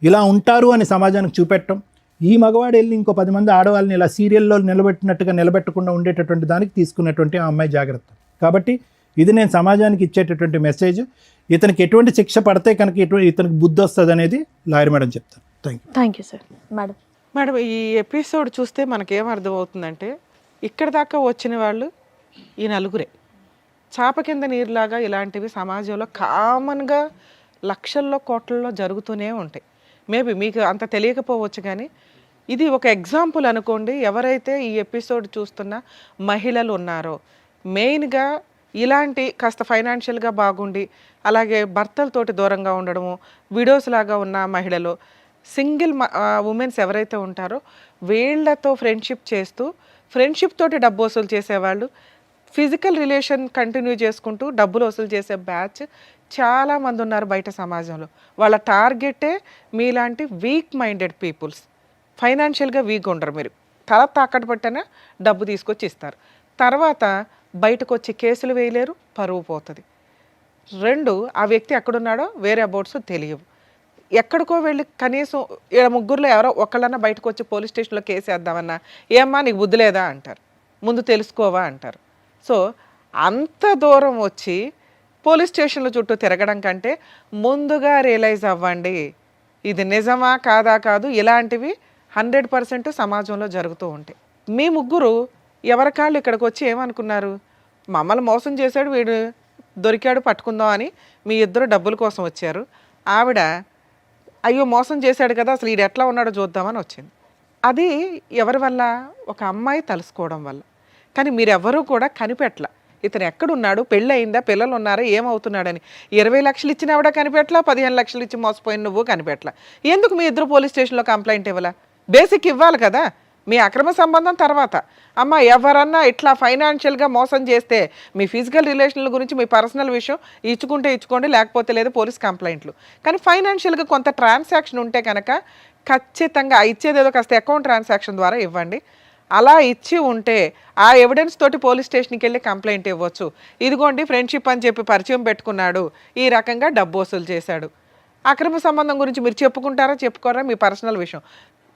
ఇలా ఉంటారు అని సమాజానికి చూపెట్టడం. ఈ మగవాడు వెళ్ళి ఇంకో 10 మంది ఆడవాళ్ళని ఇలా సీరియల్లో నిలబెట్టినట్టుగా నిలబెట్టకుండా ఉండేటటువంటి దానికి తీసుకున్నటువంటి ఆ అమ్మాయి జాగ్రత్త. కాబట్టి ఇది నేను సమాజానికి ఇచ్చేటటువంటి మెసేజ్. ఇతనికి ఎటువంటి శిక్ష పడితే కనుక ఇతనికి బుద్ధి వస్తుంది అనేది లాయర్ మేడం చెప్తాను. Thank you sir. Madam madam, ఈ ఎపిసోడ్ చూస్తే మనకేం అర్థమవుతుందంటే ఇక్కడ దాకా వచ్చిన వాళ్ళు ఈ నలుగురే. చాప కింద నీరులాగా ఇలాంటివి సమాజంలో కామన్గా లక్షల్లో కోట్లలో జరుగుతూనే ఉంటాయి. మేబీ మీకు అంత తెలియకపోవచ్చు, కానీ ఇది ఒక ఎగ్జాంపుల్ అనుకోండి. ఎవరైతే ఈ ఎపిసోడ్ చూస్తున్న మహిళలు ఉన్నారో, మెయిన్గా ఇలాంటి కాస్త ఫైనాన్షియల్గా బాగుండి అలాగే భర్తలతోటి దూరంగా ఉండడము, విడోస్ లాగా ఉన్న మహిళలు, సింగిల్ ఉమెన్స్ ఎవరైతే ఉంటారో వీళ్ళతో ఫ్రెండ్షిప్ చేస్తూ ఫ్రెండ్షిప్ తోటి డబ్బు వసూలు చేసేవాళ్ళు, ఫిజికల్ రిలేషన్ కంటిన్యూ చేసుకుంటూ డబ్బులు వసూలు చేసే బ్యాచ్ చాలామంది ఉన్నారు బయట సమాజంలో. వాళ్ళ టార్గెటే మీలాంటి వీక్ మైండెడ్ పీపుల్స్. ఫైనాన్షియల్గా వీక్ ఉండరు, మీరు తల తాకట్టు పట్టినా డబ్బు తీసుకొచ్చి ఇస్తారు. తర్వాత బయటకు వచ్చి కేసులు వేయలేరు, పరువు పోతుంది. 2, ఆ వ్యక్తి ఎక్కడున్నాడో వేరే అబౌట్స్ తెలియవు. ఎక్కడికో వెళ్ళి కనీసం 3 ఎవరో ఒకళ్ళన్నా బయటకు వచ్చి పోలీస్ స్టేషన్లో కేసు వేద్దామన్నా, ఏమ్మా నీకు బుద్ధి లేదా అంటారు, ముందు తెలుసుకోవా అంటారు. సో అంత దూరం వచ్చి పోలీస్ స్టేషన్ల చుట్టూ తిరగడం కంటే ముందుగా రియలైజ్ అవ్వండి ఇది నిజమా కాదా కాదు. ఇలాంటివి 100% సమాజంలో జరుగుతూ ఉంటాయి. మీ 3 ఎవరికాళ్ళు ఇక్కడికి వచ్చి ఏమనుకున్నారు, మమ్మల్ని మోసం చేశాడు వీడు, దొరికాడు పట్టుకుందాం అని మీ 2 డబ్బుల కోసం వచ్చారు. ఆవిడ అయ్యో మోసం చేశాడు కదా, అసలు వీడు ఎట్లా ఉన్నాడో చూద్దామని వచ్చింది. అది ఎవరి వల్ల? ఒక అమ్మాయి తలుసుకోవడం వల్ల. కానీ మీరెవరూ కూడా కనిపెట్టల ఇతను ఎక్కడున్నాడు, పెళ్ళి అయిందా, పిల్లలు ఉన్నారా, ఏమవుతున్నాడని. 20 లక్షలు ఇచ్చిన ఆవిడ కనిపెట్టలా, 15 లక్షలు ఇచ్చి మోసపోయిన నువ్వు కనిపెట్టలా. ఎందుకు మీ 2 పోలీస్ స్టేషన్లో కంప్లైంట్ ఇవ్వాలా? బేసిక్ ఇవ్వాలి కదా. మీ అక్రమ సంబంధం తర్వాత, అమ్మ ఎవరన్నా ఇట్లా ఫైనాన్షియల్గా మోసం చేస్తే మీ ఫిజికల్ రిలేషన్ల గురించి మీ పర్సనల్ విషయం ఇచ్చుకుంటే ఇచ్చుకోండి, లేకపోతే లేదు పోలీస్ కంప్లైంట్లు. కానీ ఫైనాన్షియల్గా కొంత ట్రాన్సాక్షన్ ఉంటే కనుక ఖచ్చితంగా ఇచ్చేది ఏదో కాస్త అకౌంట్ ట్రాన్సాక్షన్ ద్వారా ఇవ్వండి. అలా ఇచ్చి ఉంటే ఆ ఎవిడెన్స్ తోటి పోలీస్ స్టేషన్కి వెళ్ళి కంప్లైంట్ ఇవ్వచ్చు. ఇదిగోండి ఫ్రెండ్షిప్ అని చెప్పి పరిచయం పెట్టుకున్నాడు, ఈ రకంగా డబ్బు వసూలు చేశాడు. అక్రమ సంబంధం గురించి మీరు చెప్పుకుంటారా చెప్పుకోరా, మీ పర్సనల్ విషయం.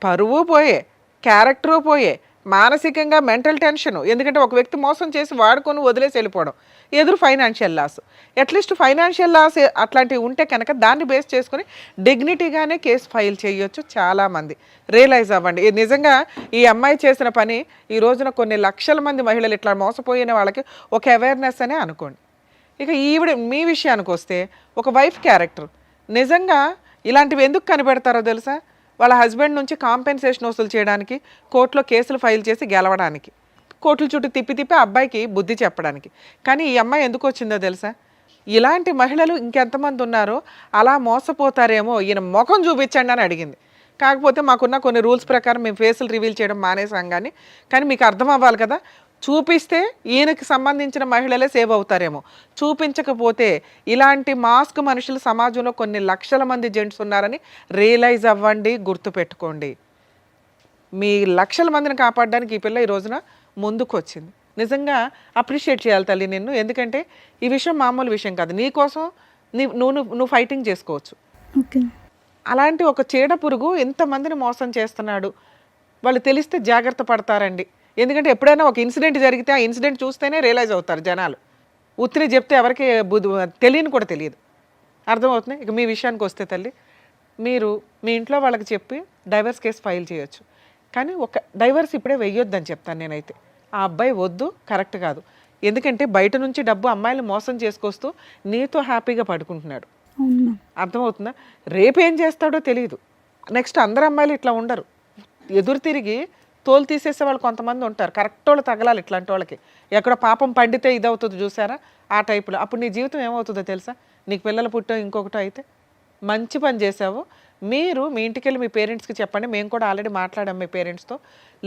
పరువు పోయే, క్యారెక్టరు పోయే, మానసికంగా మెంటల్ టెన్షన్. ఎందుకంటే ఒక వ్యక్తి మోసం చేసి వాడుకొని వదిలేసి వెళ్ళిపోవడం, ఎదురు financial loss. At least financial loss అట్లాంటివి ఉంటే కనుక దాన్ని బేస్ చేసుకొని డిగ్నిటీగానే కేసు ఫైల్ చేయొచ్చు. చాలామంది రియలైజ్ అవ్వండి. నిజంగా ఈ అమ్మాయి చేసిన పని ఈ రోజున కొన్ని లక్షల మంది మహిళలు ఇట్లా మోసపోయిన వాళ్ళకి ఒక అవేర్నెస్ అనే అనుకోండి. ఇక ఈవిడ మీ విషయానికి వస్తే ఒక వైఫ్ క్యారెక్టర్. నిజంగా ఇలాంటివి ఎందుకు కనిపెడతారో తెలుసా? వాళ్ళ హస్బెండ్ నుంచి కాంపెన్సేషన్ వసూలు చేయడానికి, కోర్టులో కేసులు ఫైల్ చేసి గెలవడానికి, కోర్టుల చుట్టూ తిప్పి అబ్బాయికి బుద్ధి చెప్పడానికి. కానీ ఈ అమ్మాయి ఎందుకు వచ్చిందో తెలుసా? ఇలాంటి మహిళలు ఇంకెంతమంది ఉన్నారో అలా మోసపోతారేమో, ఈయన ముఖం చూపించండి అని అడిగింది. కాకపోతే మాకున్న కొన్ని రూల్స్ ప్రకారం మేము ఫేసులు రివీల్ చేయడం మానేసాం. కానీ మీకు అర్థం అవ్వాలి కదా, చూపిస్తే ఈయనకి సంబంధించిన మహిళలే సేవ్ అవుతారేమో, చూపించకపోతే ఇలాంటి మాస్క్ మనుషులు సమాజంలో కొన్ని లక్షల మంది జెంట్స్ ఉన్నారని రియలైజ్ అవ్వండి, గుర్తుపెట్టుకోండి. మీ లక్షల మందిని కాపాడడానికి ఈ పిల్ల ఈ రోజున ముందుకు వచ్చింది. నిజంగా అప్రిషియేట్ చేయాలి తల్లి నిన్ను. ఎందుకంటే ఈ విషయం మామూలు విషయం కాదు. నీకోసం నువ్వు ఫైటింగ్ చేసుకోవచ్చు. అలాంటి ఒక చీడ పురుగు ఎంతమందిని మోసం చేస్తున్నాడు, వాళ్ళు తెలిస్తే జాగ్రత్త పడతారండి. ఎందుకంటే ఎప్పుడైనా ఒక ఇన్సిడెంట్ జరిగితే ఆ ఇన్సిడెంట్ చూస్తేనే రియలైజ్ అవుతారు జనాలు. ఉత్తిని చెప్తే ఎవరికి తెలియని కూడా తెలియదు. అర్థమవుతుంది. ఇక మీ విషయానికి వస్తే తల్లి, మీరు మీ ఇంట్లో వాళ్ళకి చెప్పి డైవర్స్ కేసు ఫైల్ చేయొచ్చు. కానీ ఒక డైవర్స్ ఇప్పుడే వెయ్యొద్దని చెప్తాను నేనైతే. ఆ అబ్బాయి వద్దు, కరెక్ట్ కాదు. ఎందుకంటే బయట నుంచి డబ్బు అమ్మాయిలు మోసం చేసుకొస్తూ నీతో హ్యాపీగా పడుకుంటున్నాడు. అర్థమవుతుందా? రేపు ఏం చేస్తాడో తెలియదు. నెక్స్ట్ అందరు అమ్మాయిలు ఇట్లా ఉండరు. ఎదురు తిరిగి తోలు తీసేసే వాళ్ళు కొంతమంది ఉంటారు. కరెక్ట్ వాళ్ళు తగలాలి ఇట్లాంటి వాళ్ళకి. ఎక్కడ పాపం పండితే ఇదవుతుంది చూసారా, ఆ టైపులో. అప్పుడు నీ జీవితం ఏమవుతుందో తెలుసా? నీకు పిల్లలు పుట్టో ఇంకొకటో అయితే. మంచి పని చేసావు. మీరు మీ ఇంటికి వెళ్ళి మీ పేరెంట్స్కి చెప్పండి. మేము కూడా ఆల్రెడీ మాట్లాడాం మీ పేరెంట్స్తో.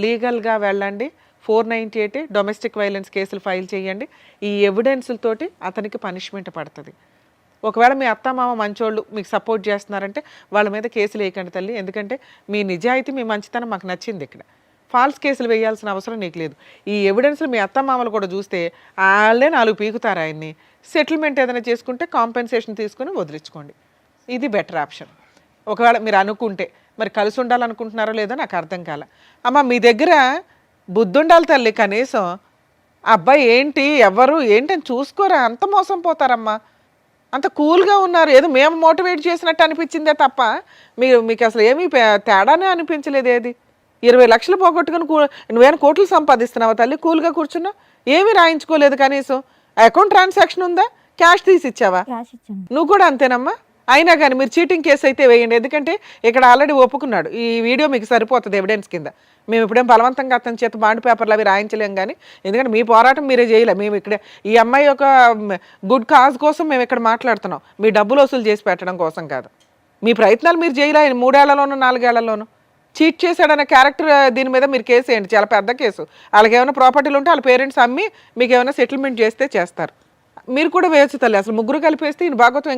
లీగల్గా వెళ్ళండి. 498 డొమెస్టిక్ వైలెన్స్ కేసులు ఫైల్ చేయండి. ఈ ఎవిడెన్స్లతోటి అతనికి పనిష్మెంట్ పడుతుంది. ఒకవేళ మీ అత్తమామ మంచోళ్ళు మీకు సపోర్ట్ చేస్తున్నారంటే వాళ్ళ మీద కేసులు వేయకండి తల్లి. ఎందుకంటే మీ నిజాయితీ మీ మంచితనం మాకు నచ్చింది. ఇక్కడ ఫాల్స్ కేసులు వేయాల్సిన అవసరం నీకు లేదు. ఈ ఎవిడెన్స్లు మీ అత్తమామలు కూడా చూస్తే వాళ్ళే 4 పీకుతారు ఆయన్ని. సెటిల్మెంట్ ఏదైనా చేసుకుంటే కాంపెన్సేషన్ తీసుకుని వదిలించుకోండి. ఇది బెటర్ ఆప్షన్. ఒకవేళ మీరు అనుకుంటే, మరి కలిసి ఉండాలనుకుంటున్నారో లేదో నాకు అర్థం కాల. అమ్మ మీ దగ్గర బుద్ధి ఉండాలి తల్లి. కనీసం అబ్బాయి ఏంటి ఎవరు ఏంటని చూసుకోరా. అంత మోసం పోతారమ్మా. అంత కూల్గా ఉన్నారు. ఏదో మేము మోటివేట్ చేసినట్టు అనిపించిందే తప్ప మీకు అసలు ఏమీ తేడానే అనిపించలేదు. ఏది 20 లక్షలు పోగొట్టుకుని నువ్వేమైనా కోట్లు సంపాదిస్తున్నావా తల్లి? కూల్గా కూర్చున్నావు, ఏమీ రాయించుకోలేదు. కనీసం అకౌంట్ ట్రాన్సాక్షన్ ఉందా? క్యాష్ తీసి ఇచ్చావా? క్యాష్ ఇచ్చాను. నువ్వు కూడా అంతేనమ్మా. అయినా కానీ మీరు చీటింగ్ కేసు అయితే వేయండి. ఎందుకంటే ఇక్కడ ఆల్రెడీ ఒప్పుకున్నాడు. ఈ వీడియో మీకు సరిపోతుంది ఎవిడెన్స్ కింద. మేము ఇప్పుడేం బలవంతంగా అతని చేత బాండ్ పేపర్లు అవి రాయించలేం. కానీ ఎందుకంటే మీ పోరాటం మీరే చేయలే. మేము ఇక్కడ ఈ అమ్మాయి యొక్క గుడ్ కాజ్ కోసం మేము ఇక్కడ మాట్లాడుతున్నాం. మీ డబ్బులు వసూలు చేసి పెట్టడం కోసం కాదు. మీ ప్రయత్నాలు మీరు చేయలే. 3 ఏళ్లలోనూ 4 ఏళ్లలోనూ చీట్ చేశాడనే క్యారెక్టర్ దీని మీద మీరు కేసు వేయండి. చాలా పెద్ద కేసు. వాళ్ళకి ఏమైనా ప్రాపర్టీలు ఉంటే వాళ్ళ పేరెంట్స్ అమ్మి మీకు ఏమైనా సెటిల్మెంట్ చేస్తే చేస్తారు. మీరు కూడా వేయచ్చు తల్లి. అసలు ముగ్గురు కలిపేస్తే ఈ భాగవతం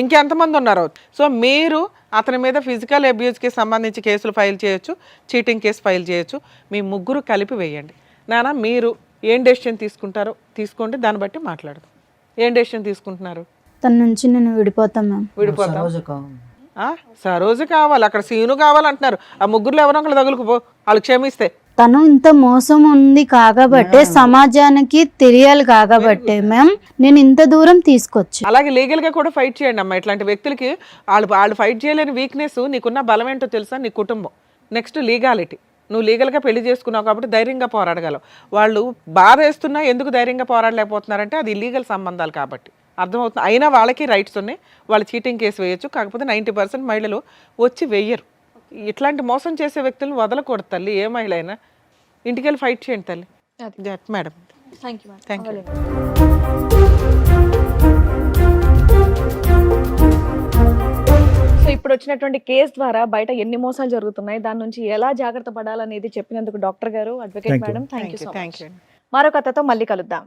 ఇంకెంతమంది ఉన్నారో. సో మీరు అతని మీద ఫిజికల్ అబ్యూస్కి సంబంధించి కేసులు ఫైల్ చేయొచ్చు, చీటింగ్ కేసు ఫైల్ చేయొచ్చు. మీ ముగ్గురు కలిపి వేయండి. నాన్న మీరు ఏం డెసిషన్ తీసుకుంటారో తీసుకోండి, దాన్ని బట్టి మాట్లాడదాం. ఏం డెసిషన్ తీసుకుంటున్నారు? తన నుంచి నేను విడిపోతాం మ్యామ్. విడిపోతాం. సరోజ కావాలి. సరోజు కావాలి, అక్కడ సీను కావాలంటున్నారు. ఆ ముగ్గురులో ఎవరో ఒకరు తగులుకుపో, వాళ్ళు క్షమిస్తే. తను ఇంత మోసం ఉంది కాకబట్టే సమాజానికి తెలియాలి కాకబట్టే మ్యామ్ నేను ఇంత దూరం తీసుకొచ్చి. అలాగే లీగల్ గా కూడా ఫైట్ చేయండి అమ్మా. ఇట్లాంటి వ్యక్తులకి వాళ్ళు ఫైట్ చేయలేని వీక్నెస్ నీకున్న బలం ఏంటో తెలుసా? నీ కుటుంబం. Next legality. నువ్వు లీగల్గా పెళ్లి చేసుకున్నావు కాబట్టి ధైర్యంగా పోరాడగలవు. వాళ్ళు బాధ వేస్తున్నా ఎందుకు ధైర్యంగా పోరాడలేకపోతున్నారంటే అది ఇల్లీగల్ సంబంధాలు కాబట్టి. అర్థమవుతుంది. అయినా వాళ్ళకి రైట్స్ ఉన్నాయి. వాళ్ళు చీటింగ్ కేసు వేయొచ్చు. కాకపోతే 90% మహిళలు వచ్చి వెయ్యరు. ఇట్లాంటి మోసం చేసే వ్యక్తులను వదలకూడదు తల్లి. ఏ మహిళ అయినా ఇంటికి వెళ్ళి ఫైట్ చేయండి తల్లి. Madam thank you. Thank you. So ఇప్పుడు వచ్చినటువంటి కేసు ద్వారా బయట ఎన్ని మోసాలు జరుగుతున్నాయి, దాని నుంచి ఎలా జాగ్రత్త పడాలనేది చెప్పినందుకు డాక్టర్ గారు, advocate madam, thank you so much. మరో కథతో మళ్ళీ కలుద్దాం.